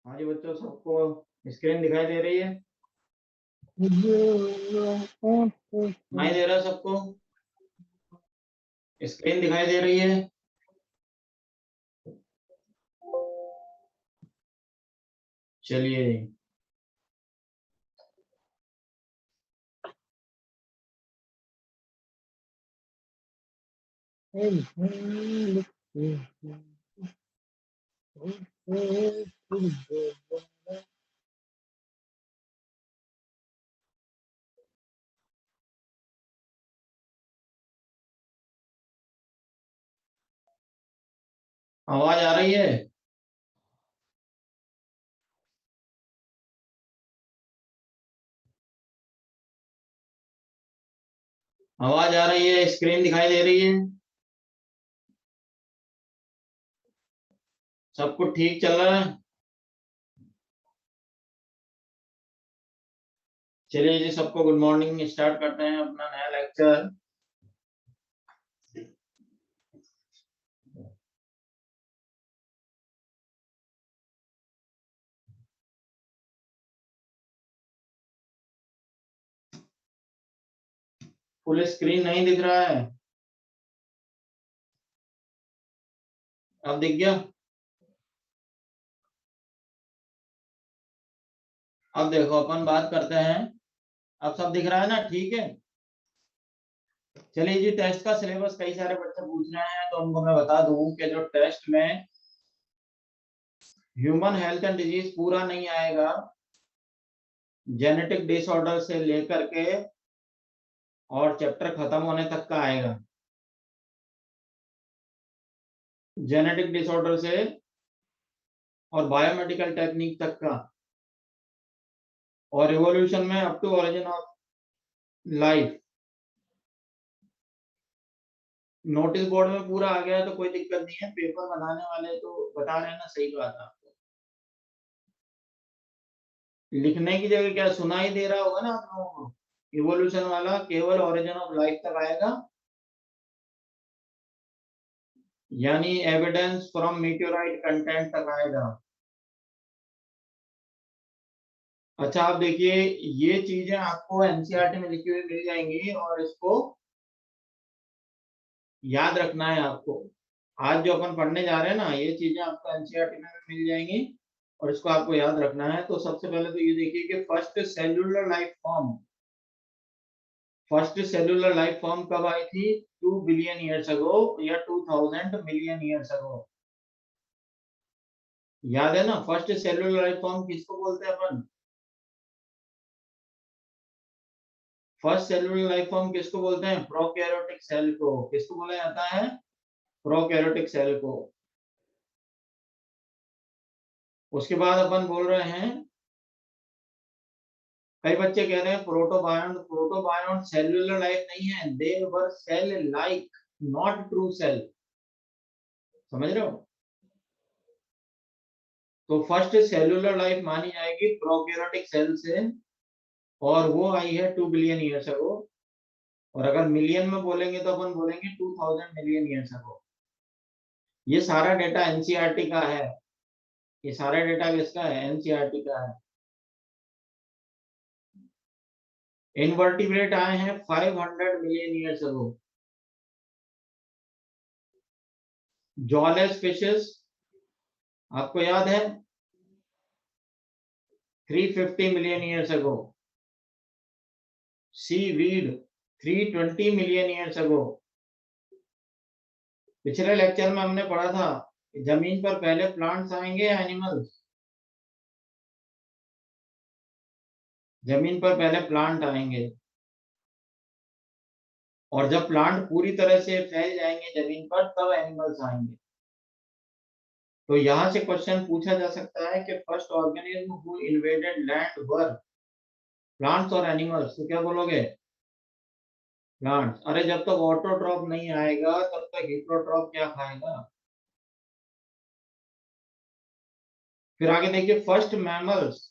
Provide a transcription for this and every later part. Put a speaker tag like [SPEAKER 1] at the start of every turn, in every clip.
[SPEAKER 1] हाँ जी बच्चों, सबको स्क्रीन दिखाई दे रही है? नहीं दे रहा सबको? स्क्रीन दिखाई दे रही है? चलिए, आवाज आ रही है? आवाज आ रही है? स्क्रीन दिखाई दे रही है? सब कुछ ठीक चल रहा है? चलिए जी, सबको गुड मॉर्निंग। स्टार्ट करते हैं अपना नया लेक्चर। फुल स्क्रीन नहीं दिख रहा है? अब दिख गया? अब देखो, अपन बात करते हैं। अब सब दिख रहा है ना? ठीक है। चलिए जी, टेस्ट का सिलेबस कई सारे बच्चे पूछ रहे हैं, तो उनको मैं बता दूं कि जो टेस्ट में ह्यूमन हेल्थ एंड डिजीज पूरा नहीं आएगा, जेनेटिक डिसऑर्डर से लेकर के और चैप्टर खत्म होने तक का आएगा। जेनेटिक डिसऑर्डर से और बायोमेडिकल टेक्निक तक का, और रिवॉल्यूशन में up to origin of life. Notice board में पूरा आ गया तो कोई दिक्कत नहीं है, पेपर बनाने वाले तो बता रहे हैं ना, सही बात है। आपको लिखने की जगह क्या सुनाई दे रहा होगा ना आप लोगों को? इवोल्यूशन वाला केवल ओरिजिन ऑफ लाइफ तक आएगा, यानी एविडेंस फ्रॉम मीटियोराइट कंटेंट तक आएगा। अच्छा, आप देखिए, ये चीजें आपको एनसीईआरटी में लिखी हुई मिल जाएंगी, और इसको याद रखना है आपको। आज जो अपन पढ़ने जा रहे हैं ना, ये चीजें आपको एनसीईआरटी में भी मिल जाएंगी, और इसको आपको याद रखना है। तो सबसे पहले तो ये देखिए कि फर्स्ट सेलुलर लाइफ फॉर्म कब आई थी? 2 बिलियन ईयर्स अगो, या 2000 मिलियन ईयर्स अगो। याद है ना? फर्स्ट सेलुलर लाइफ फॉर्म किसको बोलते हैं अपन? फर्स्ट सेलुलर लाइफ फॉर्म किसको बोलते हैं? प्रोकैरियोटिक सेल को। किसको बोला जाता है? प्रोकैरियोटिक सेल को। उसके बाद अपन बोल रहे हैं, कई बच्चे कह रहे हैं प्रोटोबायोन। प्रोटोबायोन सेलुलर लाइफ नहीं है, they were cell like, not true cell. समझ रहे हो? तो फर्स्ट सेलुलर लाइफ मानी जाएगी प्रोकैरियोटिक सेल से, और वो आई है 2 बिलियन ईयर्स अगो। और अगर मिलियन में बोलेंगे तो अपन बोलेंगे 2000 मिलियन ईयर्स अगो। ये सारा डेटा एनसीईआरटी का है। ये सारा डेटा किसका है? एनसीईआरटी का है। इनवर्टिब्रेट आए हैं 500 million years ago. Jawless fishes आपको याद है? 350 मिलियन ईयर्स अगो। सी वीड 320 मिलियन ईयर्स अगो। पिछले लेक्चर में हमने पढ़ा था कि जमीन पर पहले प्लांट्स आएंगे या एनिमल्स? जमीन पर पहले प्लांट आएंगे, और जब प्लांट पूरी तरह से फैल जाएंगे जमीन पर, तब एनिमल्स आएंगे। तो यहाँ से क्वेश्चन पूछा जा सकता है कि first organism who invaded land were plants और एनिमल्स, तो क्या बोलोगे? प्लांट्स। अरे जब तक ऑटोट्रॉप नहीं आएगा तब तक हेटेरोट्रॉप क्या खाएगा? फिर आगे देखिए, फर्स्ट मैमल्स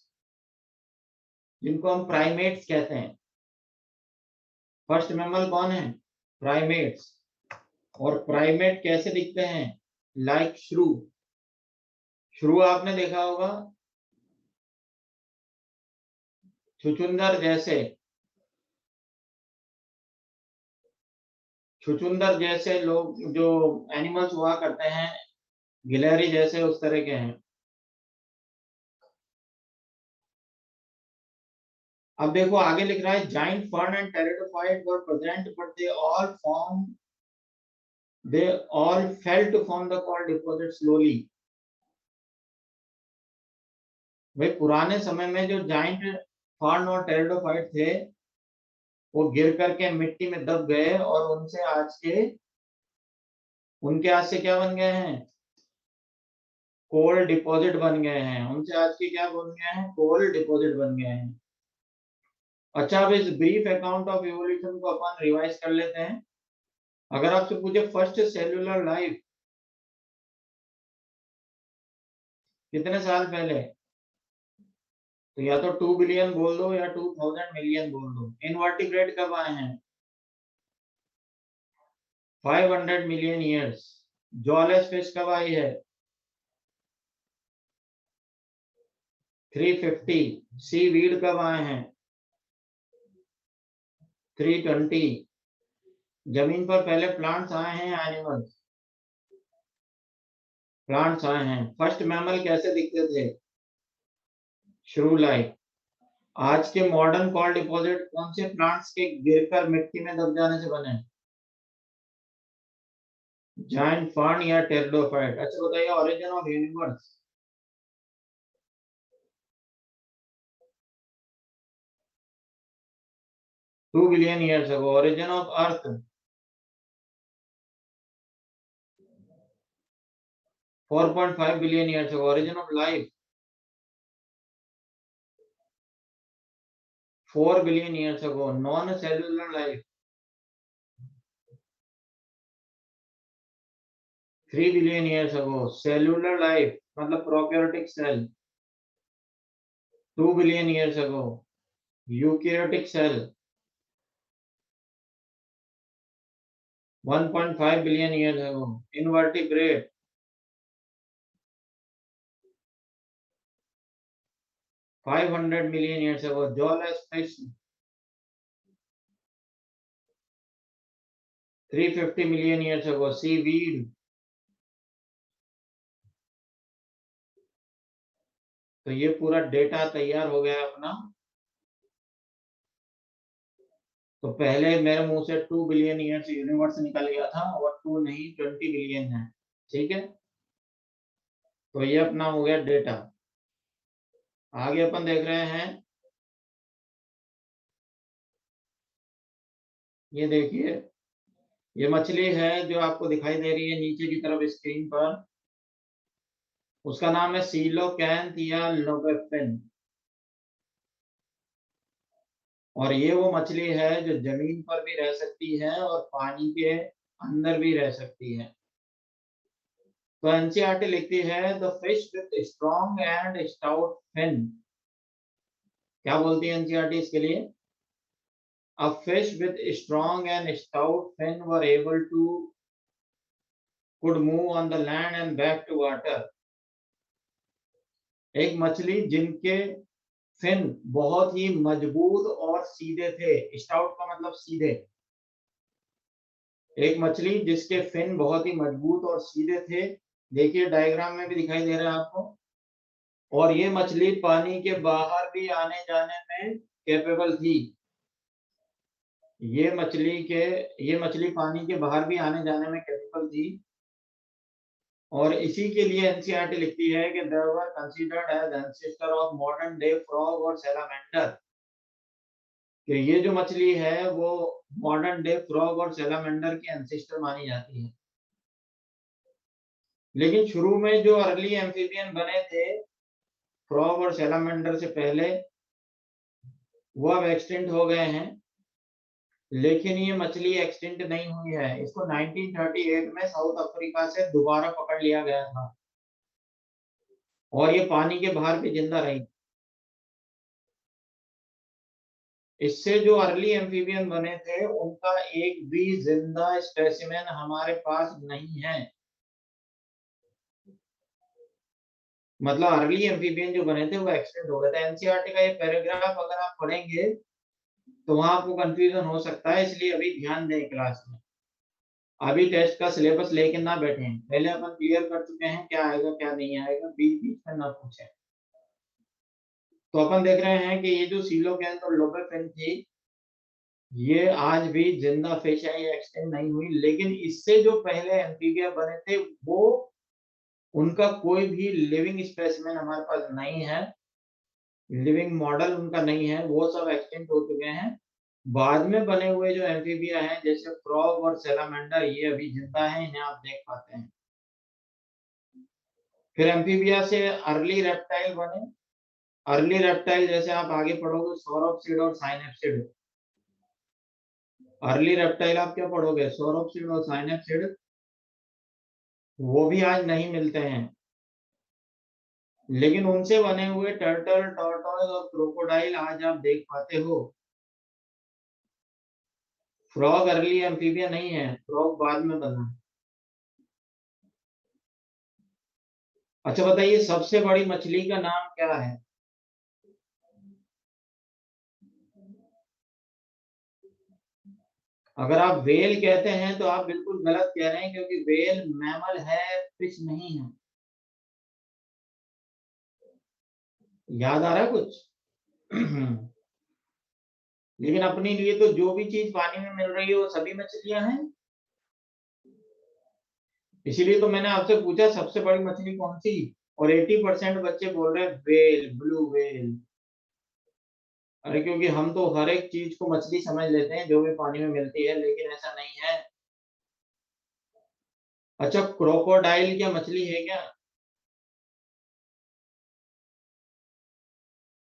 [SPEAKER 1] जिनको हम प्राइमेट्स कहते हैं, फर्स्ट मैमल कौन है? प्राइमेट्स। और प्राइमेट कैसे दिखते हैं? लाइक श्रू। श्रू आपने देखा होगा, छुचुंदर जैसे, छुचुंदर जैसे लोग जो एनिमल्स हुआ करते हैं, गिलहरी जैसे, उस तरह के हैं। अब देखो आगे लिख रहा है, giant fern and pteridophyte were present but they all fail to form the coal deposit slowly. भाई पुराने समय में जो जाइंट फर्न और टेरिडोफाइट थे वो गिर करके मिट्टी में दब गए और उनके आज से क्या बन गए हैं? कोल डिपॉजिट बन गए हैं। उनसे आज के क्या बन गए हैं? कोल डिपॉजिट बन गए हैं। अच्छा, अब इस ब्रीफ अकाउंट ऑफ इवोल्यूशन को अपन रिवाइज कर लेते हैं। अगर आपसे पूछे फर्स्ट सेल्यूलर लाइफ कितने साल पहले, तो या तो 2 बिलियन बोल दो या 2000 मिलियन बोल दो। इनवर्टिब्रेट कब आए हैं? 500 मिलियन ईयर्स। जॉलेस फिश कब आई है? 350। सी वीड कब आए हैं? 320। जमीन पर पहले प्लांट्स आए हैं या एनिमल्स? प्लांट्स आए हैं। फर्स्ट मैमल कैसे दिखते थे? श्रू लाइक। आज के मॉडर्न कॉल डिपॉजिट कौन से प्लांट्स के गिरकर मिट्टी में दब जाने से बने? जायंट फर्न या टेरिडोफाइट। अच्छा बताइए, origin of universe. 2 billion years ago. Origin of earth. 4.5 billion years ago. Origin of life. 4 billion years ago. Non cellular life. 3 billion years ago. Cellular life मतलब prokaryotic cell, 2 billion years ago. Eukaryotic cell 1.5 billion years ago. Invertebrate 500 million years ago. Jawless fish 350 million years ago. Seaweed, तो ये पूरा data तैयार हो गया अपना। तो पहले मेरे मुंह से 2 बिलियन ईयर्स यूनिवर्स निकल गया था और 2 नहीं 20 बिलियन है। ठीक है, तो ये अपना हो गया डेटा। आगे अपन देख रहे हैं, ये देखिए, ये मछली है जो आपको दिखाई दे रही है नीचे की तरफ स्क्रीन पर, उसका नाम है सीलोकैंथ या लोबेफिन। और ये वो मछली है जो जमीन पर भी रह सकती है और पानी के अंदर भी रह सकती है। तो एनसीईआरटी लिखती है, the fish with strong and stout fin. क्या बोलती है एनसीईआरटी इसके लिए? A fish with strong and stout fin were able to could move on the land and back to water। एक मछली जिनके फिन बहुत ही मजबूत और सीधे थे। स्टाउट का मतलब सीधे। एक मछली जिसके फिन बहुत ही मजबूत और सीधे थे, देखिए डायग्राम में भी दिखाई दे रहा है आपको। और ये मछली पानी के बाहर भी आने जाने में कैपेबल थी। ये मछली पानी के बाहर भी आने जाने में कैपेबल थी। और इसी के लिए एनसीईआरटी लिखती है कि they were considered as ancestor of modern day frog और salamander। कि ये जो मछली है वो मॉडर्न डे फ्रॉग और सैलामेंडर की एंसेस्टर मानी जाती है। लेकिन शुरू में जो अर्ली एम्फीबियन बने थे फ्रॉग और सैलामेंडर से पहले, वो अब एक्सटिंक्ट हो गए हैं। लेकिन ये मछली एक्सटिंक्ट नहीं हुई है, इसको 1938 में साउथ अफ्रीका से दोबारा पकड़ लिया गया था और ये पानी के बाहर भी जिंदा रही। इससे जो अर्ली एम्फीबियन बने थे उनका एक भी जिंदा स्पेसिमेन हमारे पास नहीं है। मतलब अर्ली एम्फीबियन जो बने थे वो एक्सटिंक्ट हो गए थे। एनसीईआरटी का ये पैराग्राफ अगर आप पढ़ेंगे तो वहां आपको कंफ्यूजन हो सकता है, इसलिए अभी ध्यान दें क्लास में। अभी टेस्ट का सिलेबस लेके ना बैठे, पहले अपन क्लियर कर चुके हैं क्या आएगा क्या नहीं आएगा, बीच बीच में ना पूछें। तो अपन देख रहे हैं कि ये जो सीलोकैंथ और लोबेफिन थी ये आज भी जिंदा फिश है, ये एक्सटिंक्ट नहीं हुई। लेकिन इससे जो पहले एम्फीबिया बने थे वो, उनका कोई भी लिविंग स्पेसिमेन हमारे पास नहीं है, लिविंग मॉडल उनका नहीं है, वो सब एक्सटिंक्ट हो चुके हैं। बाद में बने हुए जो एम्फीबिया हैं जैसे फ्रॉग और सैलामेंडर, ये अभी जिंदा हैं, इन्हें आप देख पाते हैं। फिर एम्फीबिया से अर्ली रेप्टाइल बने। अर्ली रेप्टाइल जैसे आप आगे पढ़ोगे सौरोप्सिड और साइनेप्सिड। अर्ली रेप्टाइल आप क्या पढ़ोगे, सौरोप्सिड और साइनेप्सिड, वो भी आज नहीं मिलते हैं। लेकिन उनसे बने हुए टर्टल, टॉर्टोइज और क्रोकोडाइल आज आप देख पाते हो। फ्रॉग अर्ली एम्फीबिया नहीं है, फ्रॉग बाद में बना। अच्छा बताइए सबसे बड़ी मछली का नाम क्या है? अगर आप वेल कहते हैं तो आप बिल्कुल गलत कह रहे हैं, क्योंकि वेल मैमल है, फिश नहीं है। याद आ रहा है कुछ? लेकिन अपने लिए तो जो भी चीज पानी में मिल रही है वो सभी मछलियां हैं। इसीलिए तो मैंने आपसे पूछा सबसे बड़ी मछली कौन सी, और 80% बच्चे बोल रहे हैं वेल, ब्लू वेल। अरे क्योंकि हम तो हर एक चीज को मछली समझ लेते हैं जो भी पानी में मिलती है, लेकिन ऐसा नहीं है। अच्छा क्रोकोडाइल क्या मछली है क्या?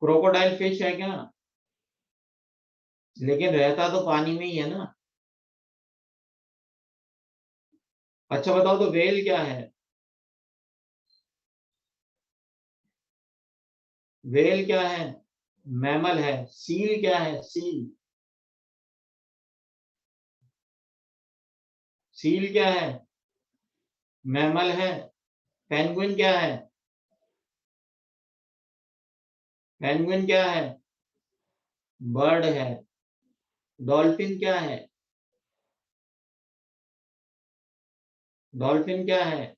[SPEAKER 1] क्रोकोडाइल फिश है क्या? लेकिन रहता तो पानी में ही है ना। अच्छा बताओ तो वेल क्या है? वेल क्या है? मैमल है। सील क्या है? सील, सील क्या है? मैमल है। पेंगुइन क्या है? पेंगुइन क्या है? बर्ड है। डॉल्फिन क्या है? डॉल्फिन क्या है?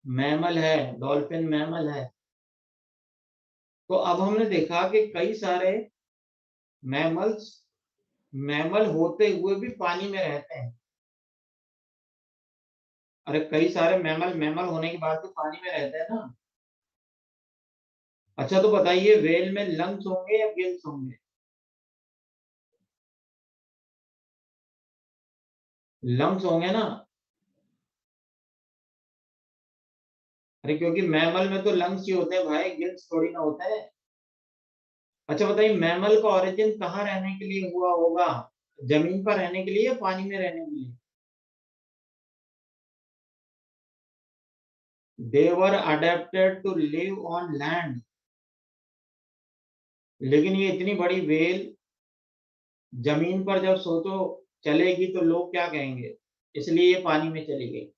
[SPEAKER 1] मैमल है। डॉल्फिन मैमल है। तो अब हमने देखा कि कई सारे मैमल्स मैमल होते हुए भी पानी में रहते हैं। अरे कई सारे मैमल मैमल होने के बाद तो पानी में रहते हैं ना। अच्छा तो बताइए वेल में लंग्स होंगे या गिल्स होंगे? लंग्स होंगे ना। अरे क्योंकि मैमल में तो लंग्स ही होते हैं भाई, गिल्स थोड़ी ना होते हैं। अच्छा बताइए मैमल का ओरिजिन कहाँ रहने के लिए हुआ होगा, जमीन पर रहने के लिए या पानी में रहने के लिए? They were adapted to live on land. लेकिन ये इतनी बड़ी वेल जमीन पर जब सोचो चलेगी तो लोग क्या कहेंगे, इसलिए ये पानी में चली गई।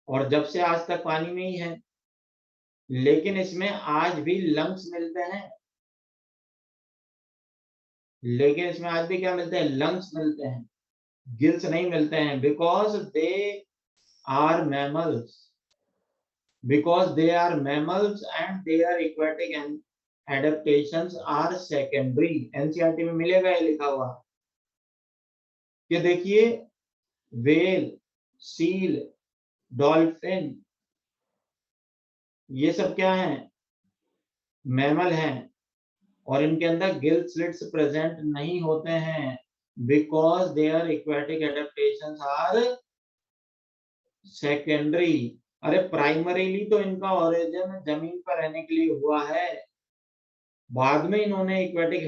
[SPEAKER 1] और जब से आज तक पानी में ही है। लेकिन इसमें आज भी लंग्स मिलते हैं। लेकिन इसमें आज भी क्या मिलते हैं, लंग्स मिलते हैं, गिल्स नहीं मिलते हैं। Because they are mammals, because they are mammals and their aquatic and adaptations are secondary। NCERT में मिलेगा ये लिखा हुआ कि देखिए वेल, सील, डॉल्फिन, ये सब क्या है, मैमल हैं, और इनके अंदर गिल स्लिट्स प्रेजेंट नहीं होते हैं। Because their aquatic adaptations are secondary. अरे प्राइमरीली तो इनका ओरिजिन जमीन पर रहने के लिए हुआ है, बाद में इन्होंने एक्वेटिक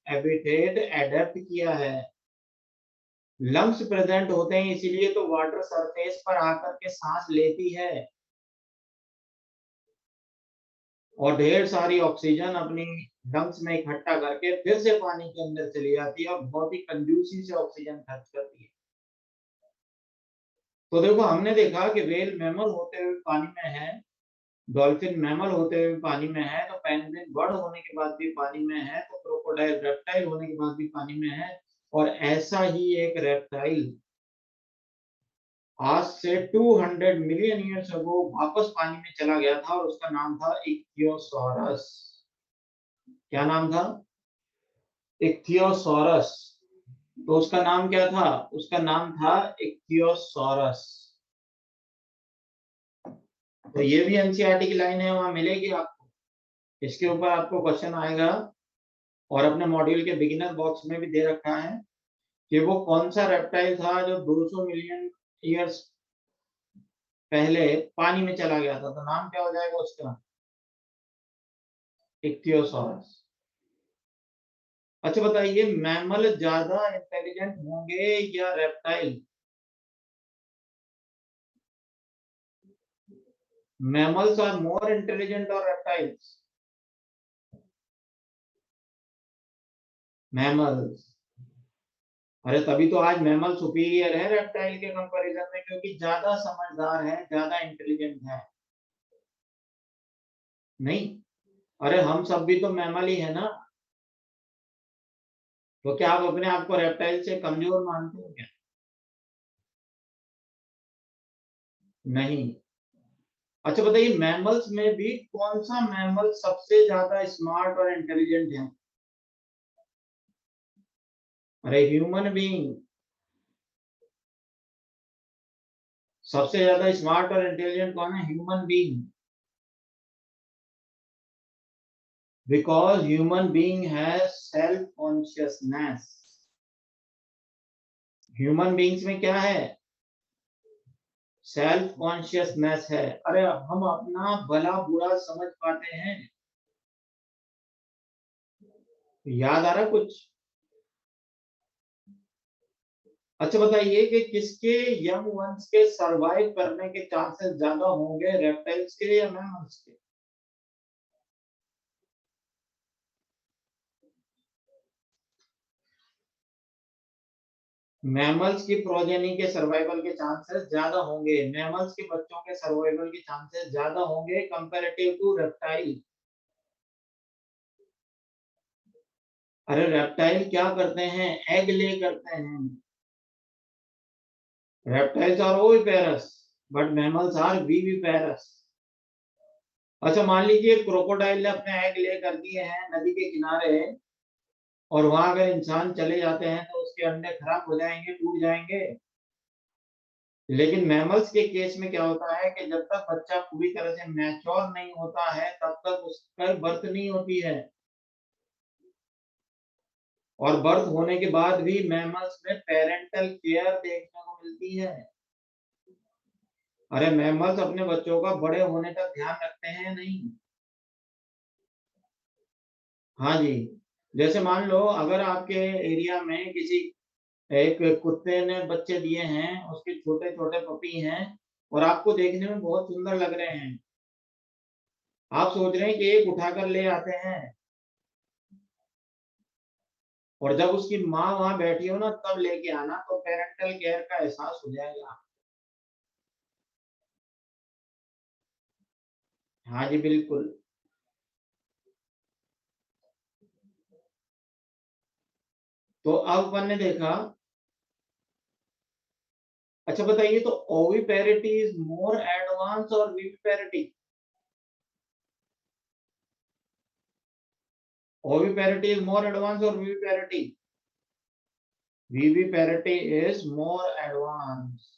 [SPEAKER 1] हैबिटेट एडेप्ट किया है। लंग्स प्रेजेंट होते हैं इसीलिए तो वाटर सरफेस पर आकर के सांस लेती है और ढेर सारी ऑक्सीजन अपनी लंग्स में इकट्ठा करके फिर से पानी के अंदर चली जाती है और बहुत ही कंजूसी से ऑक्सीजन खर्च करती है। तो देखो हमने देखा कि व्हेल मैमल होते हुए पानी में है, डॉल्फिन मैमल होते हुए पानी में है, तो पेंगुइन बर्ड होने के बाद भी पानी में है, तो क्रोकोडाइल रेप्टाइल होने के बाद भी पानी में है। और ऐसा ही एक रेप्टाइल आज से 200 मिलियन ईयर्स अगो वापस पानी में चला गया था और उसका नाम था इक्थियोसॉरस। क्या नाम था? इक्थियोसॉरस। तो उसका नाम क्या था? उसका नाम था इक्थियोसॉरस। तो ये भी एनसीईआरटी की लाइन है, वहां मिलेगी आपको, इसके ऊपर आपको क्वेश्चन आएगा। और अपने मॉड्यूल के बिगिनर बॉक्स में भी दे रखा है कि वो कौन सा रेप्टाइल था जो 200 मिलियन ईयर्स पहले पानी में चला गया था, तो नाम क्या हो जाएगा उसका? इक्थियोसॉरस। अच्छा बताइए, मैमल ज्यादा इंटेलिजेंट होंगे या reptile? Mammals are more intelligent और रेप्टाइल्स? मैमल्स। अरे तभी तो आज मैमल सुपीरियर है रेप्टाइल के कंपैरिजन में, क्योंकि ज्यादा समझदार है, ज्यादा इंटेलिजेंट है। नहीं, अरे हम सब भी तो मैमल ही है ना, तो क्या आप अपने आप को रेप्टाइल से कमजोर मानते हो क्या? नहीं। अच्छा बताइए, मैमल्स में भी कौन सा मैमल सबसे ज्यादा स्मार्ट और इंटेलिजेंट है? अरे ह्यूमन बीइंग सबसे ज्यादा स्मार्ट और इंटेलिजेंट कौन है? Human being. Because human being has self consciousness. Human beings में क्या है? सेल्फ कॉन्शियसनेस है। अरे हम अपना भला बुरा समझ पाते हैं। याद आ रहा कुछ? अच्छा बताइए कि किसके यंग वंस के सरवाइव करने के चांसेस ज्यादा होंगे, रेप्टाइल्स के या मैमल्स के? मैमल्स की प्रोजेनी के सर्वाइवल के चांसेस ज्यादा होंगे, मैमल्स के बच्चों के सर्वाइवल के चांसेस ज्यादा होंगे कंपैरेटिव टू रेप्टाइल। अरे रेप्टाइल क्या करते हैं? एग ले करते हैं। Reptiles are oviparous but mammals are viviparous. अच्छा मान लीजिए क्रोकोडाइल ने अपने एग ले कर दिए हैं नदी के किनारे, और वहां अगर इंसान चले जाते हैं तो उसके अंडे खराब हो जाएंगे, टूट जाएंगे। लेकिन मैमल्स के केस में क्या होता है कि जब तक बच्चा पूरी तरह से मैच्योर नहीं होता है तब तक उसका बर्थ नहीं होती है, और बर्थ होने के बाद भी मैमल्स में पेरेंटल केयर देखने को मिलती है। अरे मैमल्स अपने बच्चों का बड़े होने तक ध्यान रखते हैं नहीं? हाँ जी। जैसे मान लो अगर आपके एरिया में किसी एक कुत्ते ने बच्चे दिए हैं, उसके छोटे छोटे पपी हैं, और आपको देखने में बहुत सुंदर लग रहे हैं, आप सोच रहे हैं कि एक उठाकर ले आते हैं, और जब उसकी माँ वहां बैठी हो ना तब लेके आना, तो पेरेंटल केयर का एहसास हो जाएगा। हाँ जी बिल्कुल। तो अब अपन ने देखा। अच्छा बताइए, तो ओविपेरिटी इज मोर एडवांस और विविपेरिटी? ओविपेरिटी इज मोर एडवांस और विविपेरिटी? विविपेरिटी इज मोर एडवांस।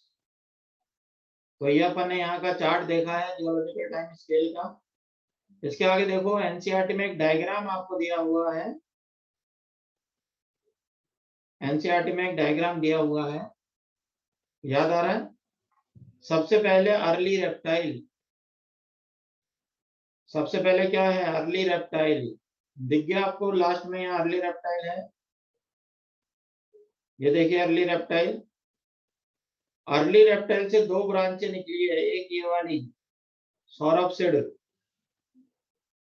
[SPEAKER 1] तो ये अपन ने यहाँ का चार्ट देखा है जियोलॉजिकल टाइम स्केल का। इसके आगे देखो एनसीईआरटी में एक डायग्राम आपको दिया हुआ है। एनसीईआरटी में एक डायग्राम दिया हुआ है, याद आ रहा है? सबसे पहले अर्ली रेप्टाइल, सबसे पहले क्या है? Early reptile. दिख गया आपको लास्ट में यहाँ अर्ली रेप्टाइल है, ये देखिए अर्ली रेप्टाइल। अर्ली रेप्टाइल से दो ब्रांचें निकली है, एक ये वाली सौरपसिड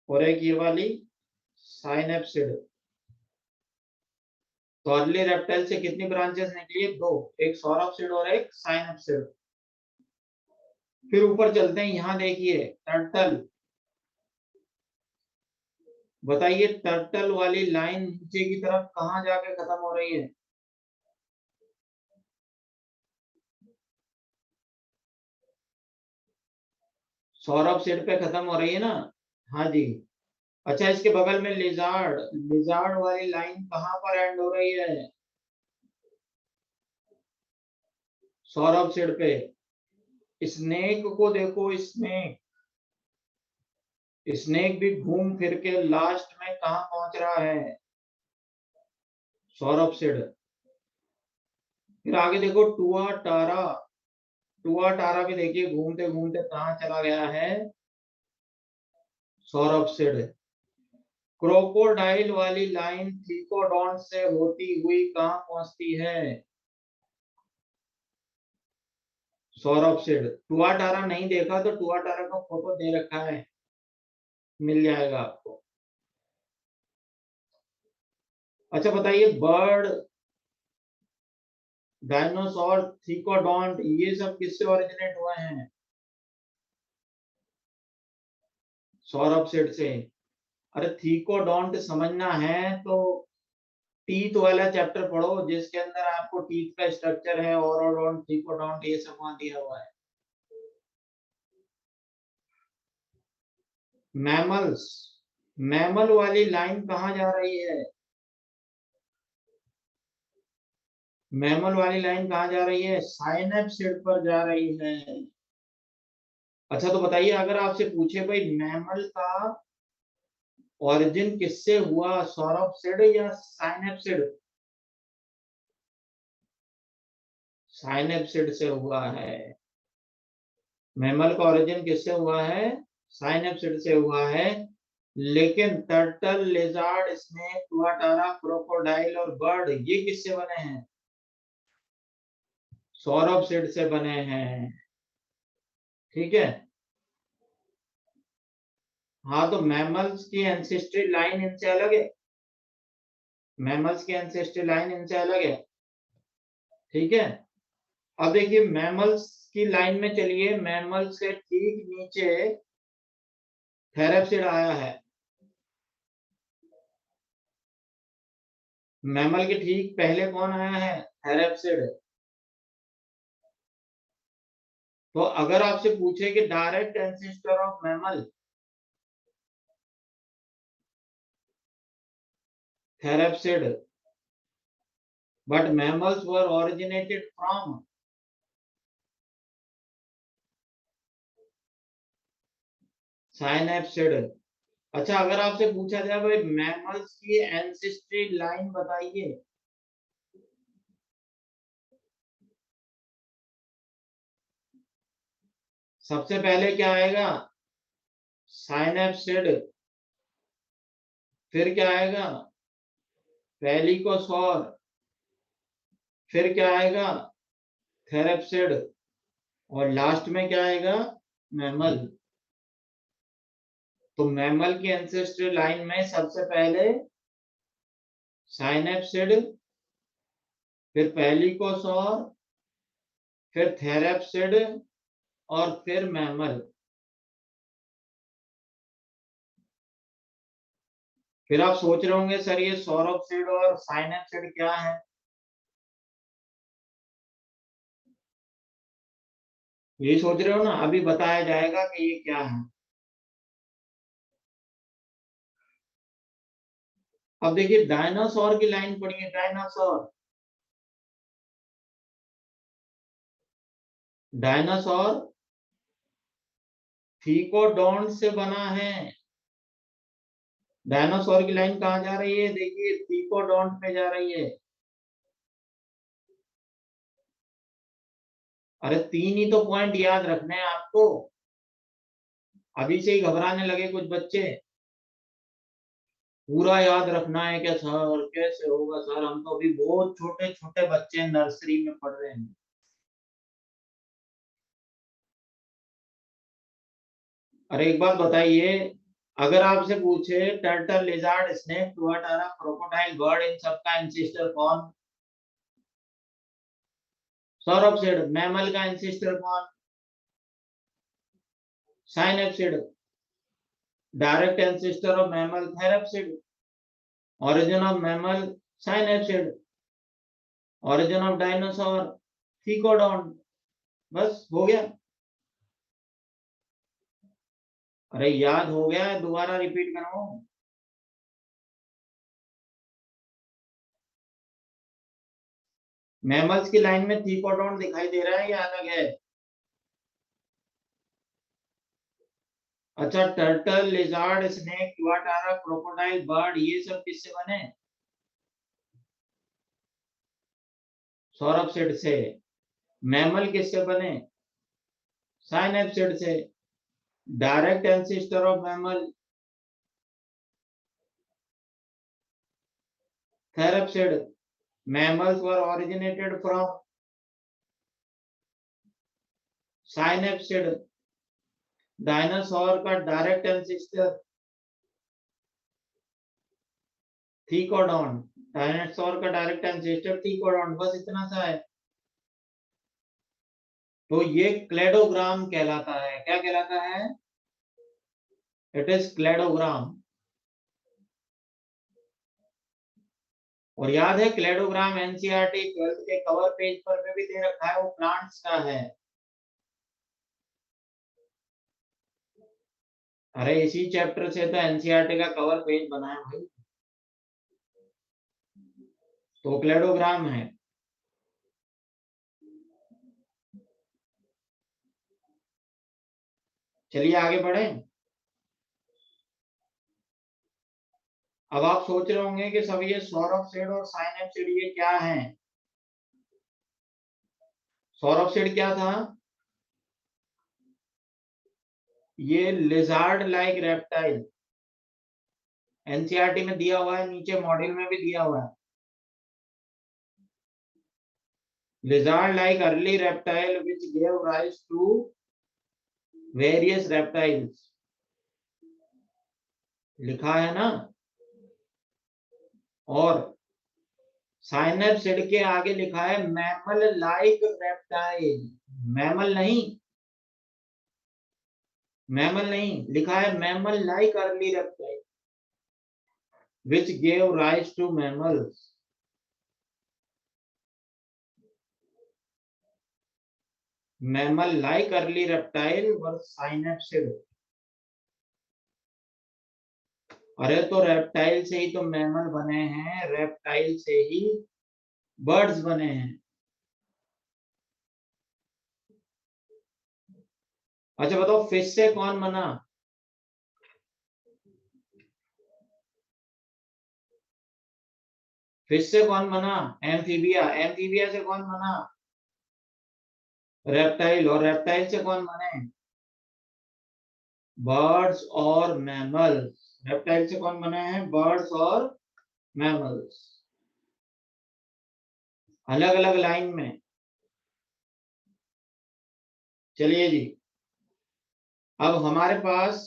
[SPEAKER 1] और एक ये वाली साइनेप्सिड। तो अर्ली रेप्टाइल से कितनी ब्रांचेस निकली है? दो, एक सौरपसिड और एक साइनेप्सिड। फिर ऊपर चलते हैं, यहाँ देखिए टर्टल। बताइए टर्टल वाली लाइन नीचे की तरफ कहाँ जाके खत्म हो रही है? सौरपसिड पे खत्म हो रही है ना? हाँ जी। अच्छा, इसके बगल में लिजार्ड, लिजार्ड वाली लाइन कहाँ पर एंड हो रही है? सौरपसिड पे। स्नेक को देखो, स्नेक, स्नेक भी घूम फिर के लास्ट में कहाँ पहुंच रहा है? सौरपसिड। फिर आगे देखो टुआ टारा, टुआ टारा भी देखिए घूमते घूमते कहाँ चला गया है? सौरपसिड। क्रोकोडाइल वाली लाइन थीकोडॉन्ट से होती हुई कहाँ पहुंचती है? सौरपसिड। टुआ टारा नहीं देखा तो टुआ टारा का फोटो दे रखा है, मिल जाएगा आपको। अच्छा बताइए, बर्ड, डायनासोर, थीकोडॉन्ट, ये सब किससे ओरिजिनेट हुए हैं? सौरपसिड से। अरे थीकोडॉन्ट समझना है तो टीथ वाला चैप्टर पढ़ो, जिसके अंदर आपको टीथ का स्ट्रक्चर है, ओरोडोंट, थीकोडॉन्ट, ये सब वहां दिया हुआ है। मैमल्स, मैमल वाली लाइन कहाँ जा रही है? मैमल वाली लाइन कहाँ जा रही है? साइनेप्सिड पर जा रही है। अच्छा तो बताइए, अगर आपसे पूछे भाई मैमल का ओरिजिन किससे हुआ, सौरपसिड या साइनेप्सिड? साइनेप्सिड से हुआ है। मैमल का ओरिजिन किससे हुआ है? साइनेप्सिड से हुआ है। लेकिन turtle, lizard, snake, tuatara, crocodile और बर्ड, ये किससे बने हैं? सौरपसिड से बने हैं। ठीक है। हाँ तो मैमल्स की एंसेस्ट्री लाइन इनसे अलग है, मैमल्स की एंसेस्ट्री लाइन इनसे अलग है। ठीक है। अब देखिए मैमल्स की लाइन में चलिए, मैमल्स के ठीक नीचे थेरेप्सिड आया है। मैमल के ठीक पहले कौन आया है? थेरेप्सिड। तो अगर आपसे पूछे कि direct ancestor of mammal, therapsid, but mammals were originated from synapsid. अच्छा अगर आपसे पूछा जाए भाई मैमल्स की एंसेस्ट्री लाइन बताइए, सबसे पहले क्या आएगा? साइनेप्सिड। फिर क्या आएगा? पेलिकोसॉर। फिर क्या आएगा? थेरेप्सिड। और लास्ट में क्या आएगा? मैमल। तो मैमल की एंसेस्ट्री लाइन में सबसे पहले साइनेप्सिड, फिर पेलिकोसॉर, फिर थेरेप्सिड और फिर मैमल। फिर आप सोच रहे होंगे सर ये सौरपसिड और साइनेप्सिड क्या है? यही सोच रहे हो ना, अभी बताया जाएगा कि ये क्या है। अब देखिए डायनासोर की लाइन पढ़िए, डायनासोर, डायनासोर थीकोडॉन्ट से बना है। डायनासोर की लाइन कहाँ जा रही है? देखिए थीकोडॉन्ट पे जा रही है। अरे 3 ही तो पॉइंट याद रखने हैं आपको, अभी से ही घबराने लगे कुछ बच्चे। पूरा याद रखना है क्या सर? कैसे होगा सर, हम तो अभी बहुत छोटे छोटे बच्चे नर्सरी में पढ़ रहे हैं। अरे एक बात बताइए, अगर आपसे पूछे turtle, lizard, snake, tuatara, crocodile, bird, इन सबका एंसेस्टर कौन? Sauropsid. मैमल का एंसेस्टर कौन? Synapsid. Direct ancestor of mammal therapsid. origin of mammal synapsid. origin of dinosaur thecodont. बस हो गया। अरे याद हो गया, दोबारा रिपीट करो। मैमल्स की लाइन में थीकोडॉन दिखाई दे रहा है या अलग है? अच्छा, turtle, lizard, snake, tuatara, crocodile, bird, ये सब किससे बने? सौरभ सेठ से। मैमल किससे बने? साइनेप्सिड से। Direct ancestor of mammal therapsid. mammals were originated from synapsid. Dinosaur का डायरेक्ट एंसेस्टर थीकोडॉन। डायनासोर का डायरेक्ट एंसेस्टर थीकोडॉन, बस इतना सा है। तो ये क्लेडोग्राम कहलाता है। क्या कहलाता है? It is cladogram. और याद है क्लेडोग्राम एनसीईआरटी 12th के कवर पेज पर भी दे रखा है, वो प्लांट्स का है। अरे इसी चैप्टर से तो एनसीईआरटी का कवर पेज बना है भाई। तो क्लेडोग्राम है। चलिए आगे बढ़े। अब आप सोच रहे होंगे कि सब ये सौरभ सेठ और साइनेप्सिड ये क्या है? सौरभ सेठ क्या था? ये लिजार्ड लाइक रेप्टाइल। एनसीईआरटी में दिया हुआ है, नीचे मॉड्यूल में भी दिया हुआ है। Lizard like early reptile which gave rise to various reptiles, लिखा है ना। और साइनेप्सिड के आगे लिखा है मैमल लाइक रेप्टाइल। मैमल नहीं, मैमल नहीं, लिखा है mammal like early reptile which gave rise to mammals. Mammal like early reptile were synapsid. अरे तो रेप्टाइल से ही तो मैमल बने हैं, रेप्टाइल से ही बर्ड्स बने हैं। अच्छा बताओ, फिश से कौन बना? फिश से कौन बना? एम्फीबिया। एम्फीबिया से कौन बना? रेप्टाइल। और रेप्टाइल से कौन बने? बर्ड्स और मैमल्स। रेप्टाइल से कौन बने हैं? बर्ड्स और मैमल्स, अलग अलग लाइन में। चलिए जी, अब हमारे पास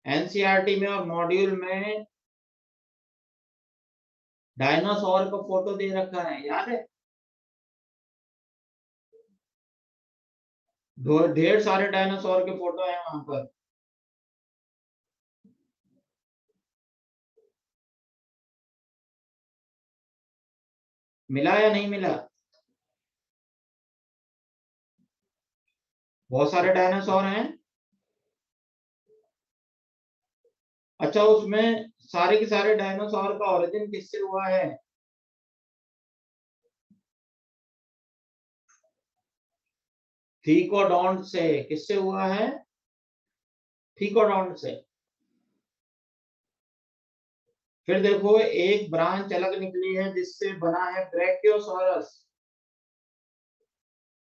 [SPEAKER 1] एनसीईआरटी में और मॉड्यूल में डायनासोर का फोटो दे रखा है, याद है? ढेर सारे डायनासोर के फोटो हैं वहां पर। मिला या नहीं मिला? बहुत सारे डायनासोर हैं। अच्छा, उसमें सारे के सारे डायनासोर का ओरिजिन किससे हुआ है? थीकोडॉन्ट से। किससे हुआ है? थीकोडॉन्ट से। फिर देखो, एक ब्रांच अलग निकली है जिससे बना है ब्रैकियोसॉरस।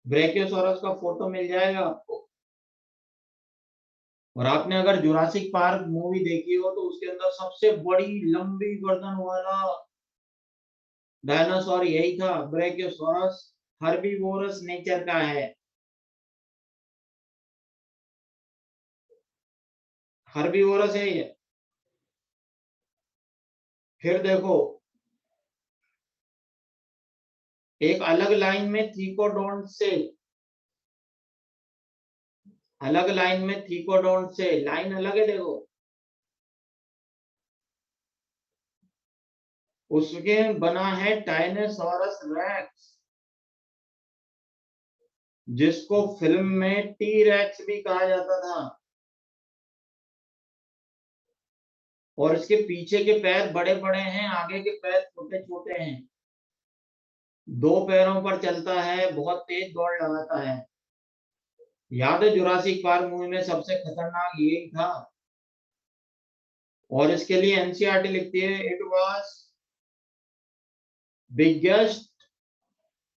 [SPEAKER 1] ब्रेकियोसॉरस का फोटो मिल जाएगा आपको। और आपने अगर जुरासिक पार्क मूवी देखी हो तो उसके अंदर सबसे बड़ी लंबी गर्दन वाला डायनासोर यही था, ब्रेकियोसॉरस। हर्बीवोरस नेचर का है, हर्बीवोरस है ये। फिर देखो, एक अलग लाइन में थीकोडोंट से, अलग लाइन में थीकोडोंट से, लाइन अलग है देखो, उसके बना है टाइनोसॉरस रेक्स, जिसको फिल्म में टी रेक्स भी कहा जाता था। और इसके पीछे के पैर बड़े बड़े हैं, आगे के पैर छोटे छोटे हैं, दो पैरों पर चलता है, बहुत तेज दौड़ लगाता है। याद है जुरासिक पार्क मूवी में सबसे खतरनाक यही था। और इसके लिए एनसीईआरटी लिखती है, it was biggest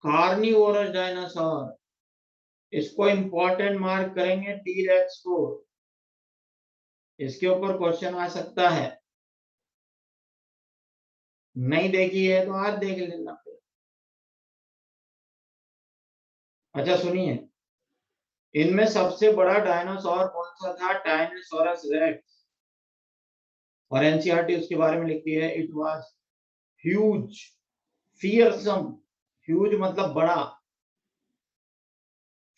[SPEAKER 1] carnivorous dinosaur. इसको इंपॉर्टेंट मार्क करेंगे, टी रेक्स को। इसके ऊपर क्वेश्चन आ सकता है, नहीं देखी है तो आज देख लेना फिर। अच्छा सुनिए, इनमें सबसे बड़ा डायनासोर कौन सा था? टाइनोसॉरस रेक्स। और एनसीईआरटी उसके बारे में लिखती है, it was huge, fearsome. Huge मतलब बड़ा,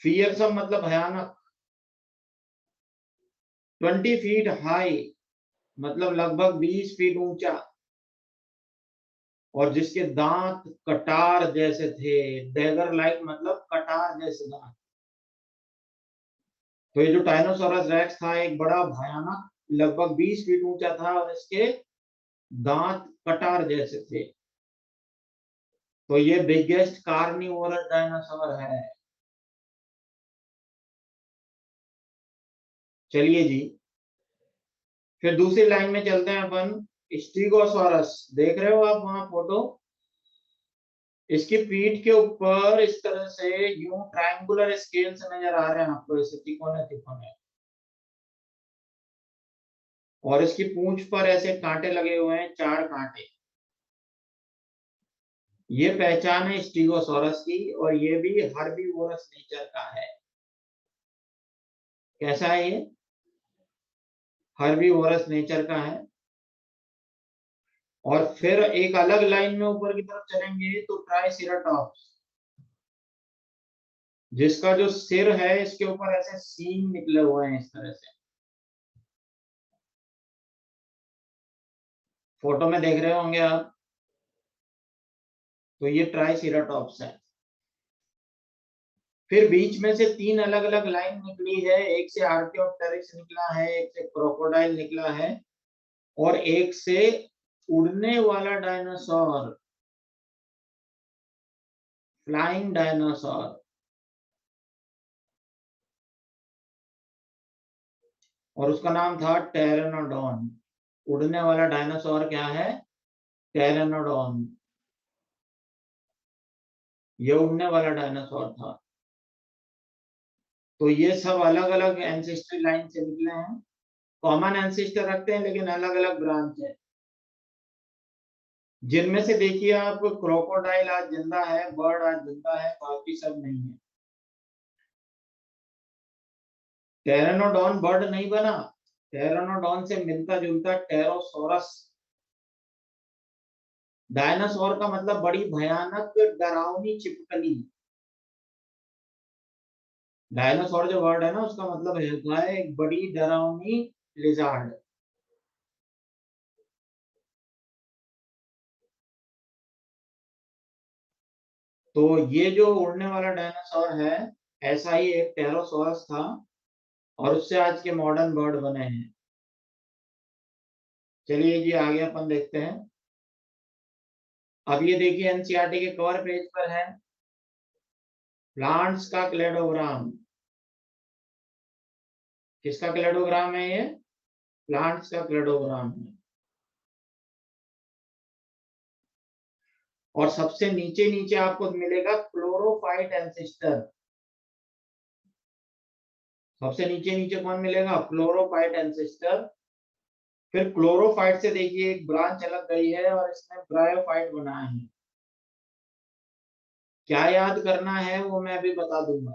[SPEAKER 1] फियरसम मतलब भयानक। 20 फीट हाई मतलब लगभग 20 फीट ऊंचा। और जिसके दांत कटार जैसे थे, डैगर लाइक मतलब कटार जैसे दांत। तो ये जो टाइनोसॉरस रेक्स था, एक बड़ा भयानक, लगभग 20 फीट ऊंचा था, और इसके दांत कटार जैसे थे। तो ये बिगेस्ट कार्निवोरस डायनासोर है। चलिए जी, फिर दूसरी लाइन में चलते हैं अपन। स्टीगोसॉरस, देख रहे हो आप वहां फोटो? इसकी पीठ के ऊपर इस तरह से यूं ट्रायंगुलर स्केल्स नजर आ रहे हैं आपको, ऐसे तिकोने तिकोने। और इसकी पूंछ पर ऐसे कांटे लगे हुए हैं, 4 कांटे। ये पहचान है स्टीगोसॉरस की, और ये भी हर्बीवोरस नेचर का है। कैसा है ये? हर्बीवोरस नेचर का है। और फिर एक अलग लाइन में ऊपर की तरफ चलेंगे तो ट्राइसेराटॉप्स, जिसका जो सिर है इसके ऊपर ऐसे सींग निकले हुए हैं इस तरह से। फोटो में देख रहे होंगे आप। तो ये ट्राइसेराटॉप्स है। फिर बीच में से 3 अलग अलग लाइन निकली है, एक से आर्टियोप्टेरिक्स निकला है, एक से क्रोकोडाइल निकला है, और एक से उड़ने वाला डायनासोर, फ्लाइंग डायनासोर। और उसका नाम था टेरानोडॉन। उड़ने वाला डायनासोर क्या है? टेरानोडॉन। ये उड़ने वाला डायनासोर था। तो ये सब अलग अलग एंसेस्ट्री लाइन से निकले हैं, कॉमन एंसेस्टर रखते हैं लेकिन अलग अलग ब्रांच है। जिनमें से देखिए आप, क्रोकोडाइल आज जिंदा है, बर्ड आज जिंदा है, बाकी सब नहीं है। टेरानोडॉन बर्ड नहीं बना, टेरानोडॉन से मिलता जुलता टेरोसोरस। डायनासोर का मतलब बड़ी भयानक डरावनी चिपकली। डायनासोर जो वर्ड है ना, उसका मतलब है एक बड़ी डरावनी लिजार्ड। तो ये जो उड़ने वाला डायनासोर है, ऐसा ही एक टेरोसोरस था, और उससे आज के मॉडर्न बर्ड बने हैं। चलिए जी, आगे अपन देखते हैं। अब ये देखिए, एनसीईआरटी के कवर पेज पर है प्लांट्स का क्लेडोग्राम। किसका क्लेडोग्राम है ये? प्लांट्स का क्लेडोग्राम है। और सबसे नीचे नीचे आपको मिलेगा क्लोरोफाइट एंसेस्टर। सबसे नीचे नीचे कौन मिलेगा? Chlorophyte ancestor. फिर क्लोरोफाइट से देखिए एक ब्रांच अलग गई है और इसने ब्रायोफाइट बनाया है। क्या याद करना है वो मैं अभी बता दूंगा,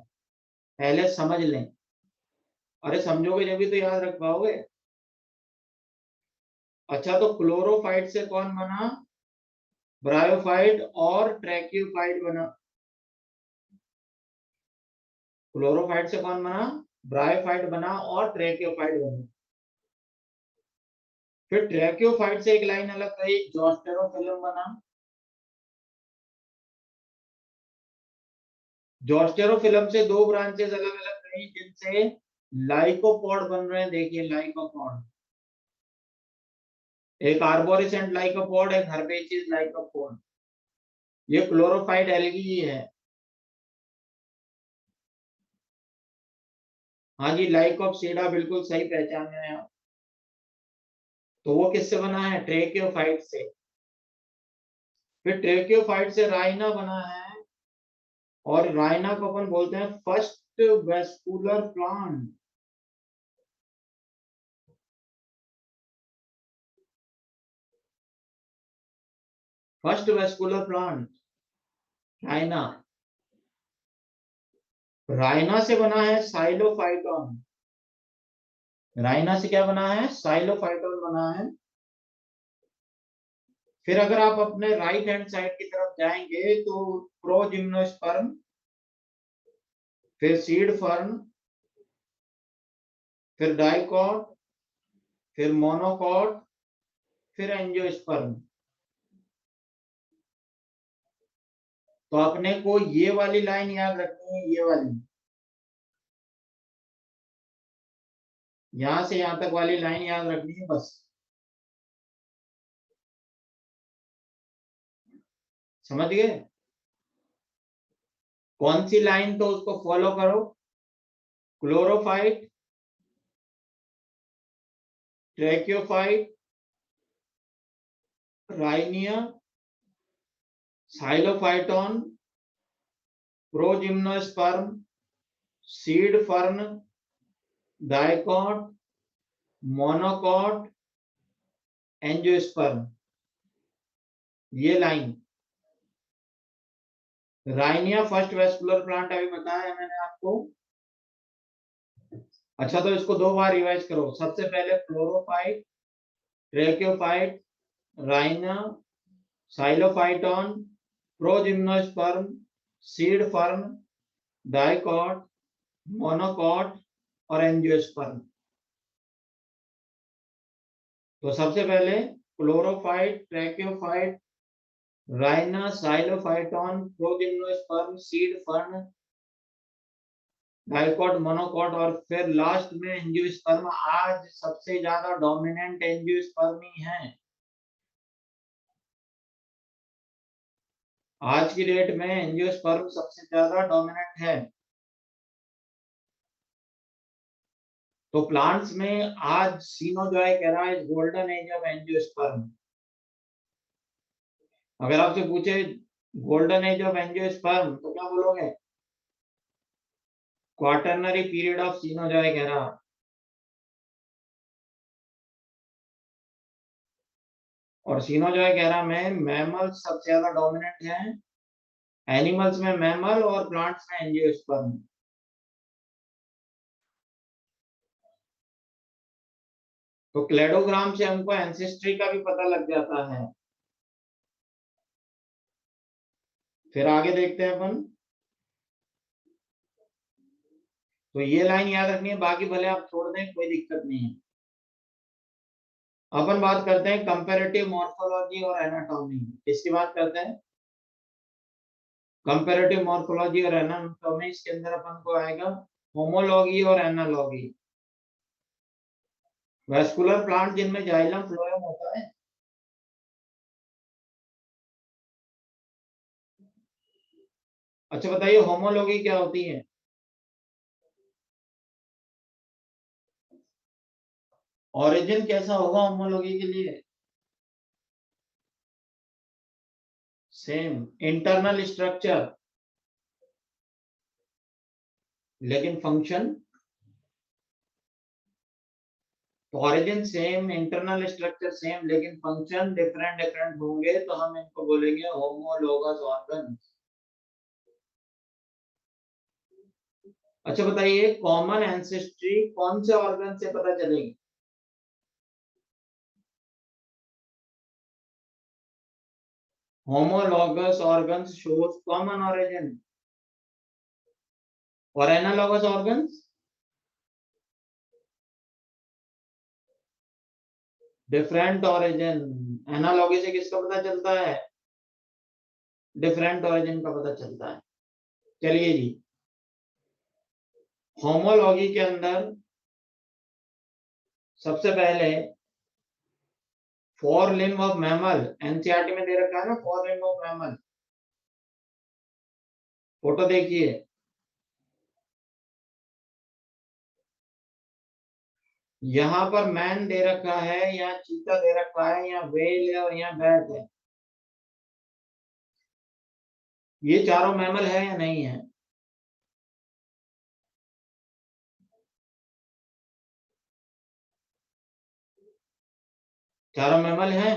[SPEAKER 1] पहले समझ लें। अरे समझोगे जब भी तो याद रख पाओगे। अच्छा, तो क्लोरोफाइट से कौन बना? ब्रायोफाइट और ट्रैक्योफाइट बना। क्लोरोफाइट से कौन बना? ब्रायोफाइट बना और ट्रैक्योफाइट बना। फिर ट्रैक्योफाइट से एक लाइन अलग गई, जोस्टेरोफिलम बना। जोस्टेरोफिलम से दो ब्रांचेस अलग अलग गई जिनसे लाइकोपॉड बन रहे हैं। देखिए लाइकोपॉड, एक आर्बोरेसेंट लाइकोपॉड, एक हर्बेशियस लाइकोपॉड। ये क्लोरोफाइट एल्गी ही है। हाँ जी, लाइकोप्सिडा बिल्कुल सही पहचाने हैं आप। तो वो किससे बना है? ट्रेकियोफाइट से। फिर ट्रेकियोफाइट से राइना बना है, और राइना को अपन बोलते हैं first vascular plant. First vascular plant राइना। राइना से बना है साइलोफाइटोन। राइना से क्या बना है? साइलोफाइटोन बना है। फिर अगर आप अपने राइट हैंड साइड की तरफ जाएंगे तो प्रोजिम्नोस्पर्म, फिर सीड फर्न, फिर डाइकॉट, फिर मोनोकॉट, फिर एंजियोस्पर्म। तो अपने को ये वाली लाइन याद रखनी है, ये वाली, यहां से यहां तक वाली लाइन याद रखनी है बस। समझ गए? कौन सी लाइन? तो उसको फॉलो करो। Chlorophyte, tracheophyte, rhynia, psilophyton, progymnosperm, seed fern, dicot, monocot, angiosperm. ये line. Rhynia first vascular plant अभी बताया है मैंने आपको। अच्छा, तो इसको दो बार रिवाइज करो। सबसे पहले chlorophyte, tracheophyte, rhynia, psilophyton, progymnosperm, seed fern, dicot, monocot और एंजियोस्पर्म। तो सबसे पहले chlorophyte, tracheophyte, rhynia, psilophyton, progymnosperm, seed fern, dicot, monocot और फिर लास्ट में एंजियोस्पर्म। आज सबसे ज्यादा डोमिनेंट एंजियोस्पर्म ही है। आज की डेट में एंजियोस्पर्म सबसे ज्यादा डोमिनेंट है। तो प्लांट्स में आज सिनोजॉय कह रहा है गोल्डन एज ऑफ एंजियोस्पर्म। अगर आपसे पूछे गोल्डन एज ऑफ एंजियोस्पर्म तो क्या बोलोगे? क्वाटरनरी पीरियड ऑफ सिनोजॉय कह रहा। और सिनोजॉय कह रहा में मैमल्स सबसे ज्यादा डोमिनेंट हैं। एनिमल्स में मैमल और प्लांट्स में एंजियोस्पर्म। तो क्लेडोग्राम से हमको एंसेस्ट्री का भी पता लग जाता है। फिर आगे देखते हैं अपन। तो ये लाइन याद रखनी है, बाकी भले आप छोड़ दें कोई दिक्कत नहीं है। अपन बात करते हैं कंपैरेटिव मॉर्फोलॉजी और एनाटॉमी। इसकी बात करते हैं। कंपैरेटिव मॉर्फोलॉजी और एनाटॉमी के अंदर अपन को आएगा होमोलॉगी और एनालॉगी। वेस्कुलर प्लांट जिनमें जाइलम फ्लोएम होता है। अच्छा बताइए होमोलॉगी क्या होती है? ओरिजिन कैसा होगा होमोलॉगी के लिए? सेम इंटरनल स्ट्रक्चर, लेकिन फंक्शन तो origin same, internal structure same, लेकिन फंक्शन डिफरेंट डिफरेंट होंगे, तो हम इनको बोलेंगे होमोलोगस ऑर्गन्स। अच्छा बताइए, कॉमन एंसेस्ट्री कौन से ऑर्गन से पता चलेगी? Homologous organs shows common origin, और analogous organs different origin. Analogy से किसका पता चलता है? डिफरेंट ऑरिजिन का पता चलता है। चलिए जी, होमोलॉगी के अंदर सबसे पहले four limb of mammal, NCERT में दे रखा है ना, four limb of mammal. Photo देखिए, यहाँ पर मैन दे रखा है, या चीता दे रखा है, या वेल है, और यहाँ बैट है। ये चारों मैमल है या नहीं है? चारों मैमल हैं।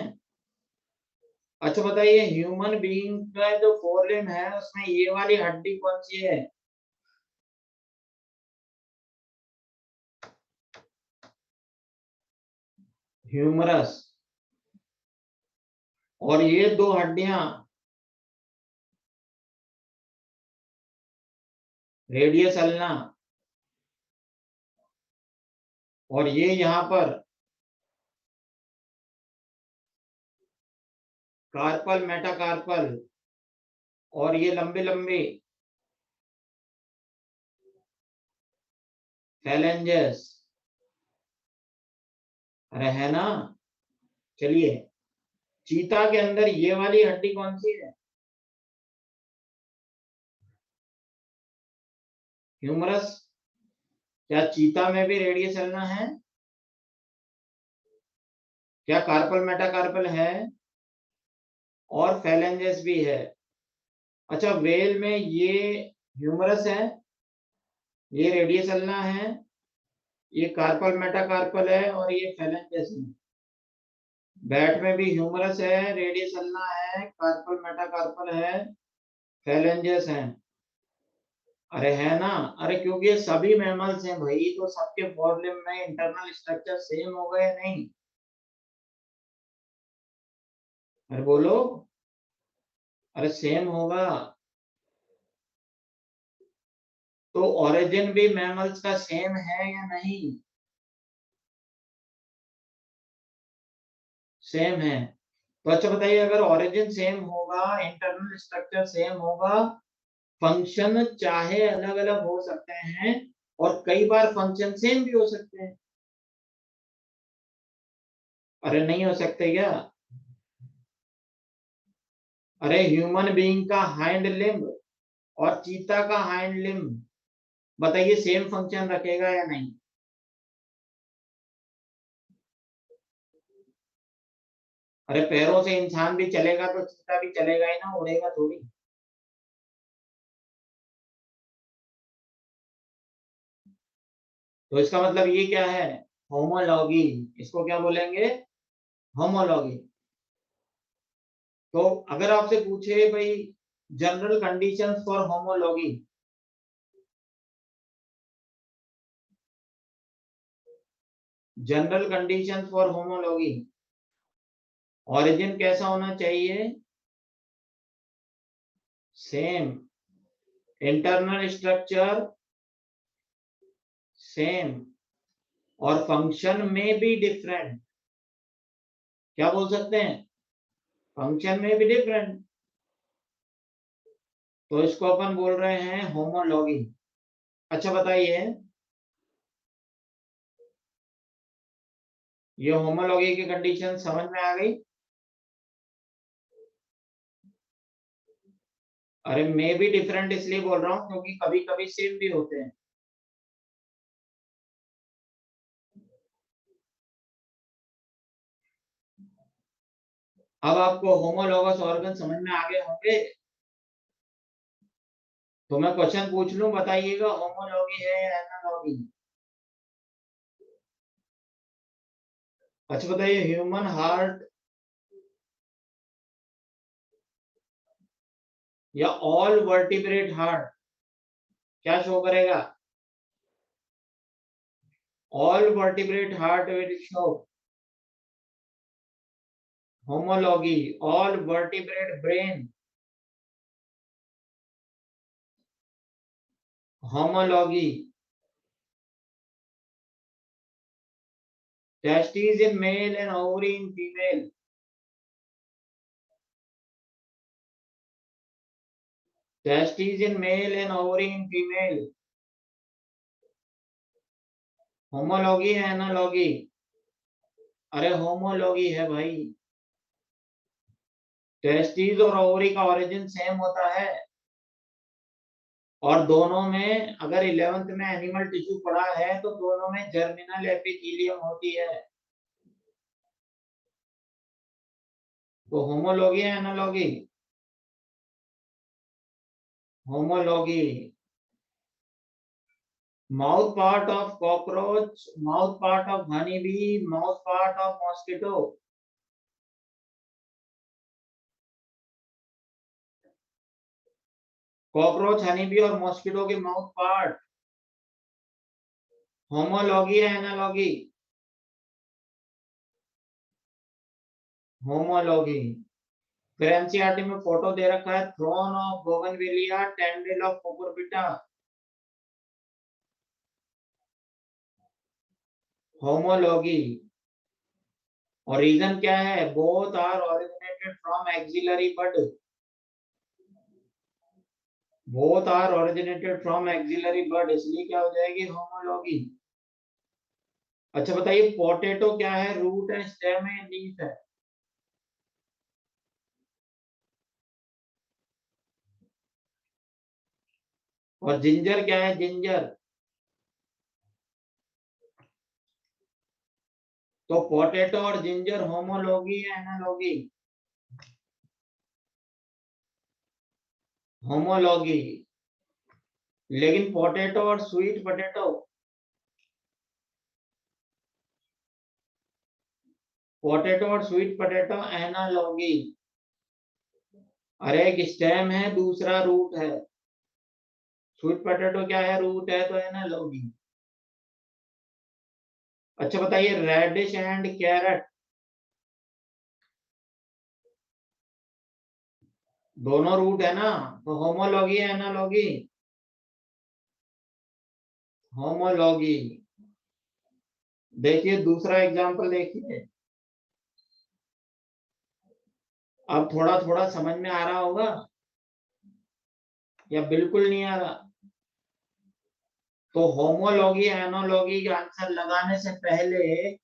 [SPEAKER 1] अच्छा बताइए, ह्यूमन बीइंग का जो फोर लिम्ब है उसमें ये वाली हड्डी कौन सी है? ह्यूमरस। और ये दो हड्डियां रेडियस अल्ना, और ये यहाँ पर कार्पल मेटाकार्पल, और ये लंबे लंबे फैलेंजेस। अरे है ना। चलिए, चीता के अंदर ये वाली हड्डी कौन सी है? ह्यूमरस। क्या चीता में भी रेडियस अल्ना है? क्या कार्पल मेटाकार्पल है? और फैलेंजेस भी है। अच्छा, वेल में ये ह्यूमरस है, ये रेडियस अल्ना है, ये कार्पल मेटाकार्पल है, और ये फैलेंजेस है। बैट में भी ह्यूमरस है, रेडियस अल्ना है, कार्पल मेटाकार्पल है, फैलेंजेस है। अरे है ना। अरे क्योंकि ये सभी मैमल्स हैं भाई, तो सबके फोर लिम्ब में इंटरनल स्ट्रक्चर सेम होगा या नहीं? अरे बोलो। अरे सेम होगा। तो ओरिजिन भी मैमल्स का सेम है या नहीं? सेम है। तो अच्छा बताइए, अगर ओरिजिन सेम होगा, इंटरनल स्ट्रक्चर सेम होगा, फंक्शन चाहे अलग अलग हो सकते हैं, और कई बार फंक्शन सेम भी हो सकते हैं। अरे नहीं हो सकते क्या? अरे ह्यूमन बीइंग का हाइंड लिम्ब और चीता का हाइंड लिम्ब, बताइए सेम फंक्शन रखेगा या नहीं? अरे पैरों से इंसान भी चलेगा तो चीता भी चलेगा ही ना, उड़ेगा थोड़ी। तो इसका मतलब ये क्या है? होमोलॉगी। इसको क्या बोलेंगे? होमोलॉगी। तो अगर आपसे पूछे भाई, general conditions for homology, general conditions for homology, origin कैसा होना चाहिए? सेम, इंटरनल स्ट्रक्चर सेम, और फंक्शन में भी डिफरेंट। क्या बोल सकते हैं? फंक्शन में भी डिफरेंट। तो इसको अपन बोल रहे हैं होमोलॉगी। अच्छा बताइए, ये होमोलॉगी की कंडीशन समझ में आ गई? अरे मैं भी डिफरेंट इसलिए बोल रहा हूँ क्योंकि कभी कभी सेम भी होते हैं। अब आपको होमोलॉगस ऑर्गन समझ में आ गए होंगे। तो मैं क्वेश्चन पूछ लूं, बताइएगा होमोलॉगी है या एनालॉगी? अच्छा बताइए, ह्यूमन हार्ट या ऑल वर्टिब्रेट हार्ट, क्या शो करेगा? All vertebrate heart will show homology, all vertebrate brain homology, testes in male and ovary in female, testes in male and ovary in female, homology है analogy? अरे homology है भाई, testis और ovary का origin same होता है, और दोनों में अगर 11th में एनिमल टिश्यू पड़ा है तो दोनों में जर्मिनल एपिथेलियम होती है। तो होमोलॉगी है analogy? Homology. Mouth part of cockroach, mouth part of honey bee, mouth part of mosquito, cockroach, honey bee और मॉस्किटो के माउथ पार्ट होमोलॉगी है एनालॉगी? होमोलॉगी। फिर एनसीईआरटी में फोटो दे रखा है, thorn of bougainvillea, tendril of cucurbita, homology. और reason क्या है? Both are originated from axillary bud, both are originated from axillary bud, इसलिए क्या हो जाएगी? होमोलॉगी। अच्छा बताइए, पोटैटो क्या है? रूट है, स्टेम है, लीफ है? और जिंजर क्या है? जिंजर। तो पोटैटो और जिंजर होमोलॉगी है एनालॉगी? होमोलॉगी। लेकिन पोटैटो और स्वीट पोटैटो, पोटैटो और स्वीट पोटैटो एनालॉगी। अरे एक स्टेम है, दूसरा रूट है, स्वीट पोटैटो क्या है? रूट है, तो एनालॉगी। अच्छा बताइए, रेडिश एंड कैरेट दोनों रूट है ना, तो होमोलॉगी है एनालॉगी? होमोलॉगी। देखिए दूसरा एग्जांपल देखिए, अब थोड़ा थोड़ा समझ में आ रहा होगा या बिल्कुल नहीं आ रहा? तो होमोलॉगी एनालॉगी का आंसर लगाने से पहले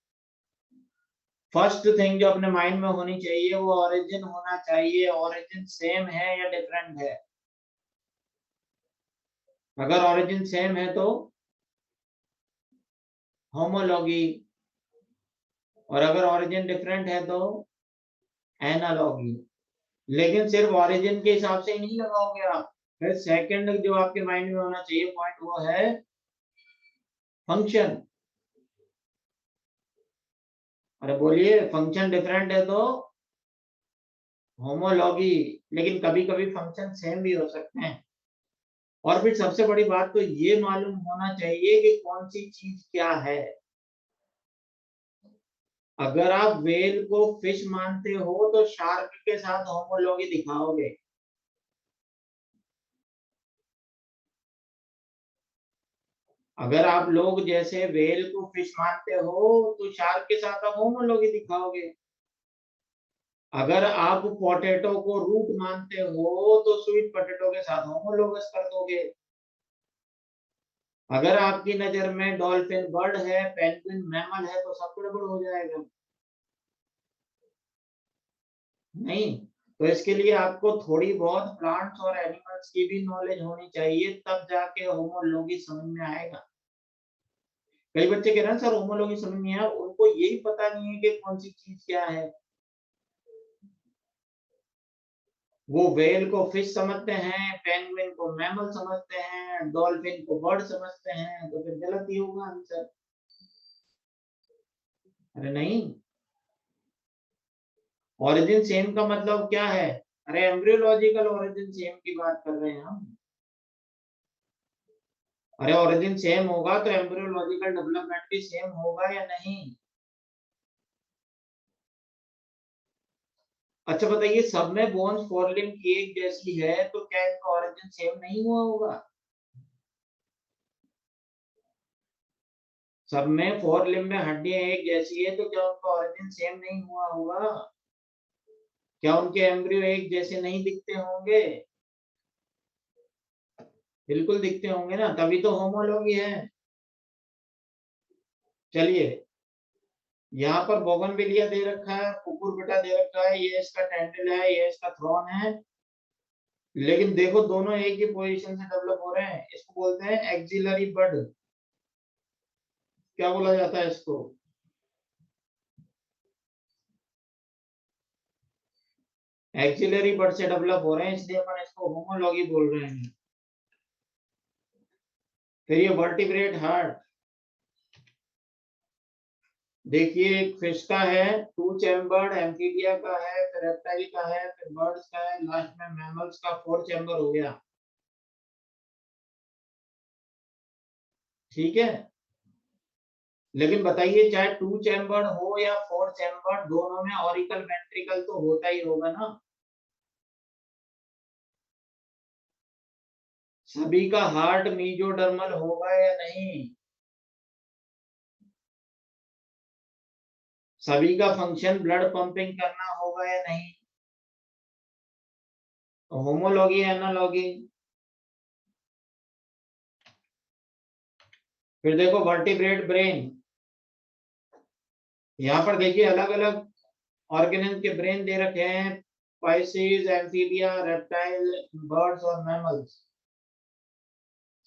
[SPEAKER 1] फर्स्ट थिंग जो अपने माइंड में होनी चाहिए वो ओरिजिन होना चाहिए, ओरिजिन सेम है या डिफरेंट है। अगर ओरिजिन सेम है तो होमोलॉगी, और अगर ओरिजिन डिफरेंट है तो एनालॉगी। लेकिन सिर्फ ओरिजिन के हिसाब से ही नहीं लगाओगे आप, फिर सेकंड जो आपके माइंड में होना चाहिए पॉइंट वो है फंक्शन। अरे बोलिए, फंक्शन डिफरेंट है तो होमोलॉगी, लेकिन कभी कभी फंक्शन सेम भी हो सकते हैं। और फिर सबसे बड़ी बात तो ये मालूम होना चाहिए कि कौन सी चीज क्या है। अगर आप वेल को फिश मानते हो तो शार्क के साथ होमोलॉगी दिखाओगे। अगर आप लोग जैसे वेल को फिश मानते हो तो शार्क के साथ आप होमोलॉगी दिखाओगे। अगर आप पोटैटो को रूट मानते हो तो स्वीट पोटैटो के साथ होमोलोगस कर दोगे। अगर आपकी नजर में डॉल्फिन बर्ड है, पेंगुइन मैमल है, तो सब गड़बड़ हो जाएगा। नहीं, तो इसके लिए आपको थोड़ी बहुत प्लांट्स और एनिमल्स की भी नॉलेज होनी चाहिए, तब जाके होमोलॉगी समझ में आएगा। कई बच्चे कह रहे हैं सर होमोलॉगी समझ नहीं आया, उनको यही पता नहीं है कि कौन सी चीज क्या है। वो वेल को फिश समझते हैं, पेंगुइन को मैमल समझते हैं, डॉल्फिन को बर्ड समझते हैं, तो फिर गलत ही होगा आंसर। अरे नहीं, ओरिजिन सेम का मतलब क्या है? अरे एम्ब्रियोलॉजिकल ओरिजिन सेम की बात कर रहे हैं हम। अरे ओरिजिन सेम होगा तो एम्ब्रियोलॉजिकल डेवलपमेंट भी सेम होगा या नहीं? अच्छा बताइए, सब में बोन्स फोर लिम्ब की एक जैसी है तो क्या इनका ओरिजिन सेम नहीं हुआ होगा? सब में फोर लिम्ब में हड्डियां एक जैसी है तो क्या उनका ओरिजिन सेम नहीं हुआ होगा? क्या उनके एम्ब्रियो एक जैसे नहीं दिखते होंगे? बिल्कुल दिखते होंगे ना, तभी तो होमोलॉगी है। चलिए, यहाँ पर बोगनविलिया दे रखा है, कुकुरबिटा दे रखा है, ये इसका टेंडल है, ये इसका थ्रॉन है। लेकिन देखो दोनों एक ही पोजीशन से डेवलप हो रहे हैं। इसको बोलते हैं एक्सिलरी बड। क्या बोला जाता है इसको? एक्सिलरी बड से डेवलप हो रहे हैं, इसलिए अपन इसको होमोलॉगी बोल रहे हैं। फिर ये वर्टिब्रेट हार्ट, देखिए एक फिश का है, टू चैम्बर्ड, एम्फीबिया का है, फिर रेप्टाइल का है, फिर बर्ड्स का है, लास्ट में मैमल्स का फोर चैम्बर हो गया। ठीक है, लेकिन बताइए चाहे टू चैम्बर्ड हो या फोर चैम्बर्ड, दोनों में ऑरिकल वेंट्रिकल तो होता ही होगा ना। सभी का हार्ट मीजोडर्मल होगा या नहीं? सभी का फंक्शन ब्लड पंपिंग करना होगा या नहीं? Homology analogy? फिर देखो वर्टिब्रेट ब्रेन, यहाँ पर देखिए अलग अलग ऑर्गेनिज्म के ब्रेन दे रखे हैं, पाइसेस, एम्फीबिया, रेप्टाइल, बर्ड्स और मैमल्स।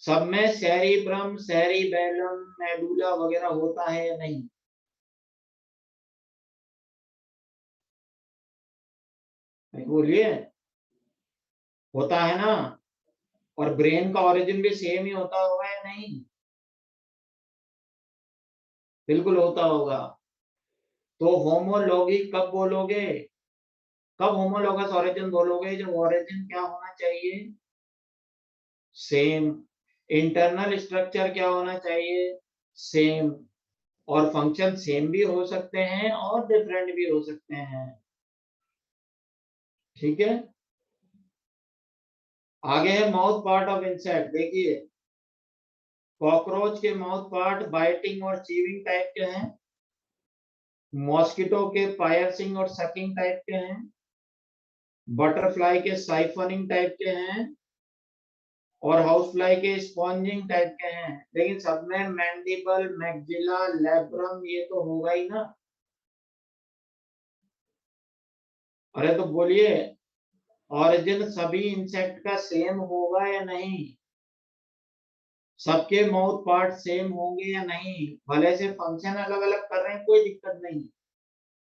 [SPEAKER 1] सब में सेरिब्रम, सेरिबेलम, मेडुला वगैरह होता है या नहीं? बोलिए, होता है ना। और ब्रेन का ओरिजिन भी सेम ही होता होगा या नहीं? बिल्कुल होता होगा। तो होमोलॉगी कब बोलोगे? कब होमोलॉगस ओरिजिन बोलोगे? जब ओरिजिन क्या होना चाहिए? सेम। इंटरनल स्ट्रक्चर क्या होना चाहिए? सेम। और फंक्शन सेम भी हो सकते हैं और डिफरेंट भी हो सकते हैं। ठीक है, आगे है माउथ पार्ट ऑफ इंसेक्ट। देखिए कॉकरोच के माउथ पार्ट बाइटिंग और चीविंग टाइप के हैं, मॉस्किटो के पायर्सिंग और सकिंग टाइप के हैं, बटरफ्लाई के साइफनिंग टाइप के हैं, और हाउस फ्लाई के स्पॉन्जिंग टाइप के हैं। लेकिन सब में मैंडिबल, मैक्सिला, लैब्रम ये तो होगा ही ना। अरे तो बोलिए, ओरिजिन सभी इंसेक्ट का सेम होगा या नहीं? सबके माउथ पार्ट सेम होंगे या नहीं? भले से फंक्शन अलग अलग कर रहे हैं, कोई दिक्कत नहीं,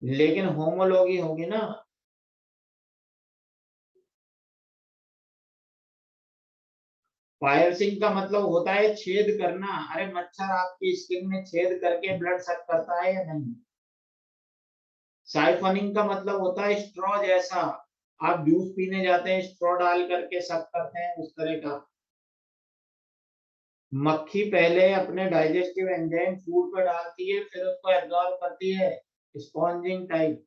[SPEAKER 1] लेकिन होमोलॉगी होगी ना। पायर्सिंग का मतलब होता है छेद करना। अरे मच्छर आपकी स्किन में छेद करके ब्लड सक करता है या नहीं? साइफनिंग का मतलब होता है स्ट्रॉ जैसा, आप जूस पीने जाते हैं स्ट्रॉ डाल करके सक करते हैं, उस तरह का। मक्खी पहले अपने डाइजेस्टिव एंजाइम फूड पर डालती है, फिर उसको एब्जॉर्ब करती है, स्पॉन्जिंग टाइप।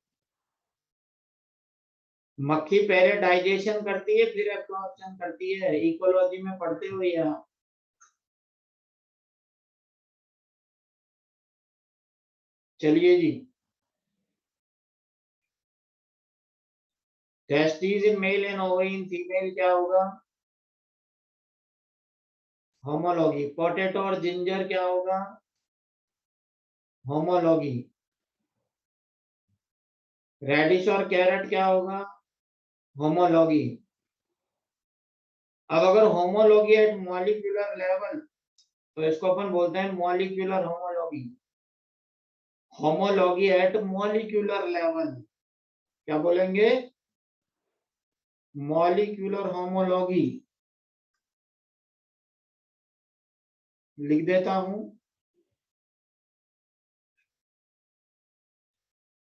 [SPEAKER 1] मक्खी पहले डाइजेशन करती है फिर एब्जॉर्प्शन करती है, इकोलॉजी में पढ़ते हुए आप। चलिए जी, testes in male and ovary in female क्या होगा? होमोलॉगी। पोटैटो और जिंजर क्या होगा? होमोलॉगी। रेडिश और कैरेट क्या होगा? होमोलॉगी। अब अगर होमोलॉगी एट मॉलिक्यूलर लेवल तो इसको अपन बोलते हैं molecular homology. Homology at molecular level क्या बोलेंगे? Molecular homology. लिख देता हूं,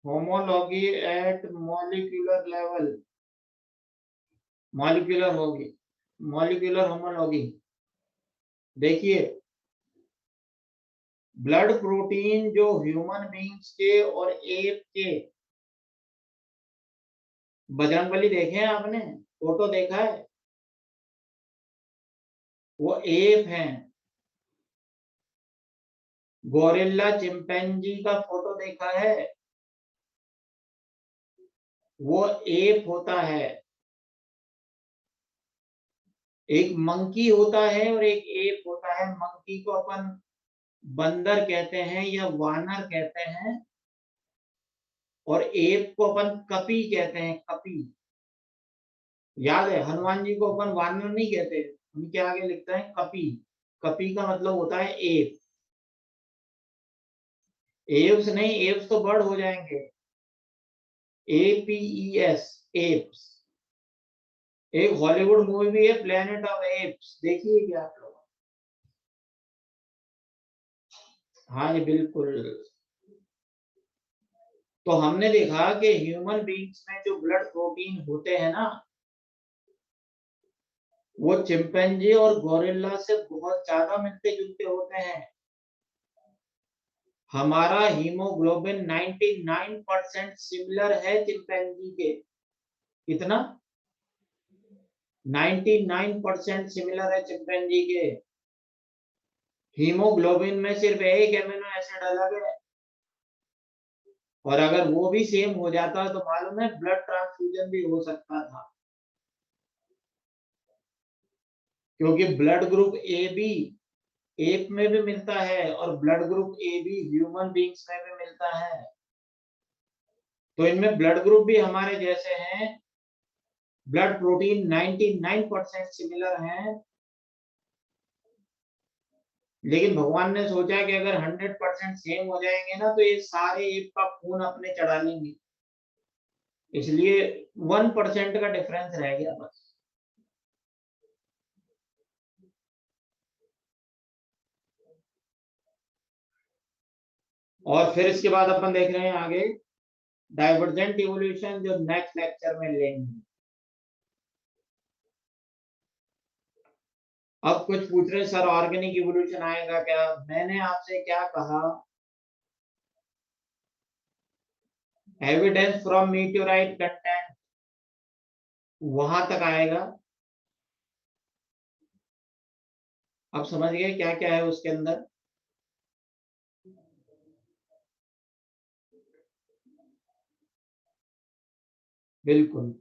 [SPEAKER 1] homology at molecular level, molecular homology. देखिए ब्लड प्रोटीन जो ह्यूमन बींग्स के और एप के, बजरंगबली देखे हैं आपने, फोटो देखा है, वो एप हैं। गोरिल्ला चिंपैंजी का फोटो देखा है, वो एप होता है। एक मंकी होता है और एक एप होता है। मंकी को अपन बंदर कहते हैं या वानर कहते हैं, और एप को अपन कपी कहते हैं, कपी। याद है, हनुमान जी को अपन वानर नहीं कहते, उनके आगे लिखता है कपी। कपी का मतलब होता है एप। एप्स नहीं, एप्स तो बर्ड हो जाएंगे। APES, apps. एक हॉलीवुड मूवी भी है प्लेनेट ऑफ एप्स, देखिए क्या आप लोग। हाँ जी बिल्कुल। तो हमने देखा कि ह्यूमन बींग्स में जो ब्लड प्रोटीन होते हैं ना, वो चिंपैंजी और गोरिल्ला से बहुत ज्यादा मिलते जुलते होते हैं। हमारा हीमोग्लोबिन 99% सिमिलर है चिंपैंजी के। कितना? 99% सिमिलर है चिंपैंजी के। हीमोग्लोबिन में सिर्फ एक एमिनो एसिड अलग है, और अगर वो भी सेम हो जाता तो मालूम है ब्लड ट्रांसफ्यूजन भी हो सकता था, क्योंकि blood group A B ape में भी मिलता है और blood group A B human beings में भी मिलता है। तो इनमें ब्लड ग्रुप भी हमारे जैसे हैं, ब्लड प्रोटीन 99% सिमिलर हैं। लेकिन भगवान ने सोचा कि अगर 100% सेम हो जाएंगे ना, तो ये सारे एप का खून अपने चढ़ा लेंगे, इसलिए 1% का डिफरेंस रह गया बस। और फिर इसके बाद अपन देख रहे हैं आगे डाइवर्जेंट इवोल्यूशन, जो नेक्स्ट लेक्चर में लेंगे। अब कुछ पूछ रहे सर ऑर्गेनिक इवोल्यूशन आएगा क्या? मैंने आपसे क्या कहा, एविडेंस फ्रॉम मीटियोराइट कंटेंट, वहां तक आएगा। अब समझ गए क्या क्या है उसके अंदर? बिल्कुल।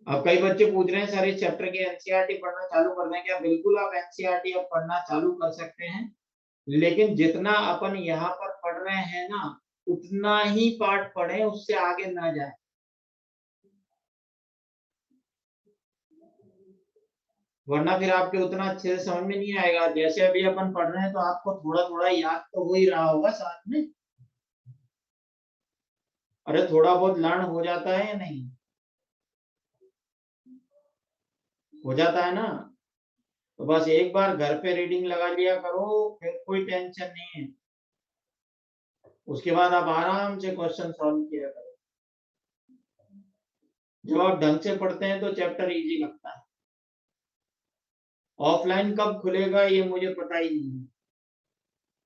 [SPEAKER 1] अब कई बच्चे पूछ रहे हैं सर इस चैप्टर की एनसीईआरटी पढ़ना चालू कर दें क्या? बिल्कुल, आप एनसीईआरटी अब पढ़ना चालू कर सकते हैं, लेकिन जितना अपन यहाँ पर पढ़ रहे हैं ना, उतना ही पार्ट पढ़ें, उससे आगे ना जाए। वरना फिर आपके उतना अच्छे से समझ में नहीं आएगा। जैसे अभी अपन पढ़ रहे हैं तो आपको थोड़ा थोड़ा याद तो हो ही रहा होगा साथ में। अरे थोड़ा बहुत लर्न हो जाता है या नहीं? हो जाता है ना। तो बस एक बार घर पे रीडिंग लगा लिया करो, फिर कोई टेंशन नहीं है। उसके बाद आप आराम से क्वेश्चन सॉल्व किया करो। जब आप ढंग से पढ़ते हैं तो चैप्टर इजी लगता है। ऑफलाइन कब खुलेगा ये मुझे पता ही नहीं है।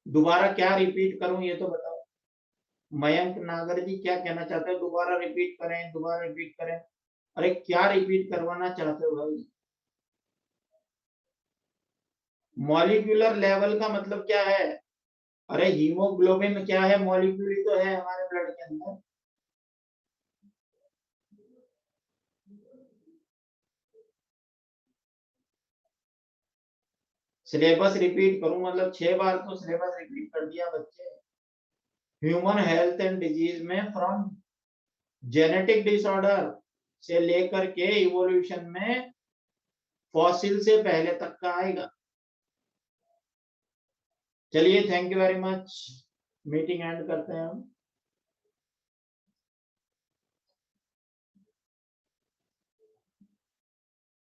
[SPEAKER 1] दोबारा क्या रिपीट करूं ये तो बताओ। मयंक नागर जी क्या कहना चाहते हो? दोबारा रिपीट करें, दोबारा रिपीट करें? अरे क्या रिपीट करवाना चाहते हो भाई? मॉलिक्यूलर लेवल का मतलब क्या है? अरे हीमोग्लोबिन क्या है? मॉलिक्यूल ही तो है हमारे ब्लड के अंदर। सिलेबस रिपीट करूं मतलब 6 बार तो सिलेबस रिपीट कर दिया बच्चे। ह्यूमन हेल्थ एंड डिजीज में फ्रॉम जेनेटिक डिसऑर्डर से लेकर के इवोल्यूशन में फॉसिल से पहले तक का आएगा। चलिए thank you very much, meeting and करते हैं हम।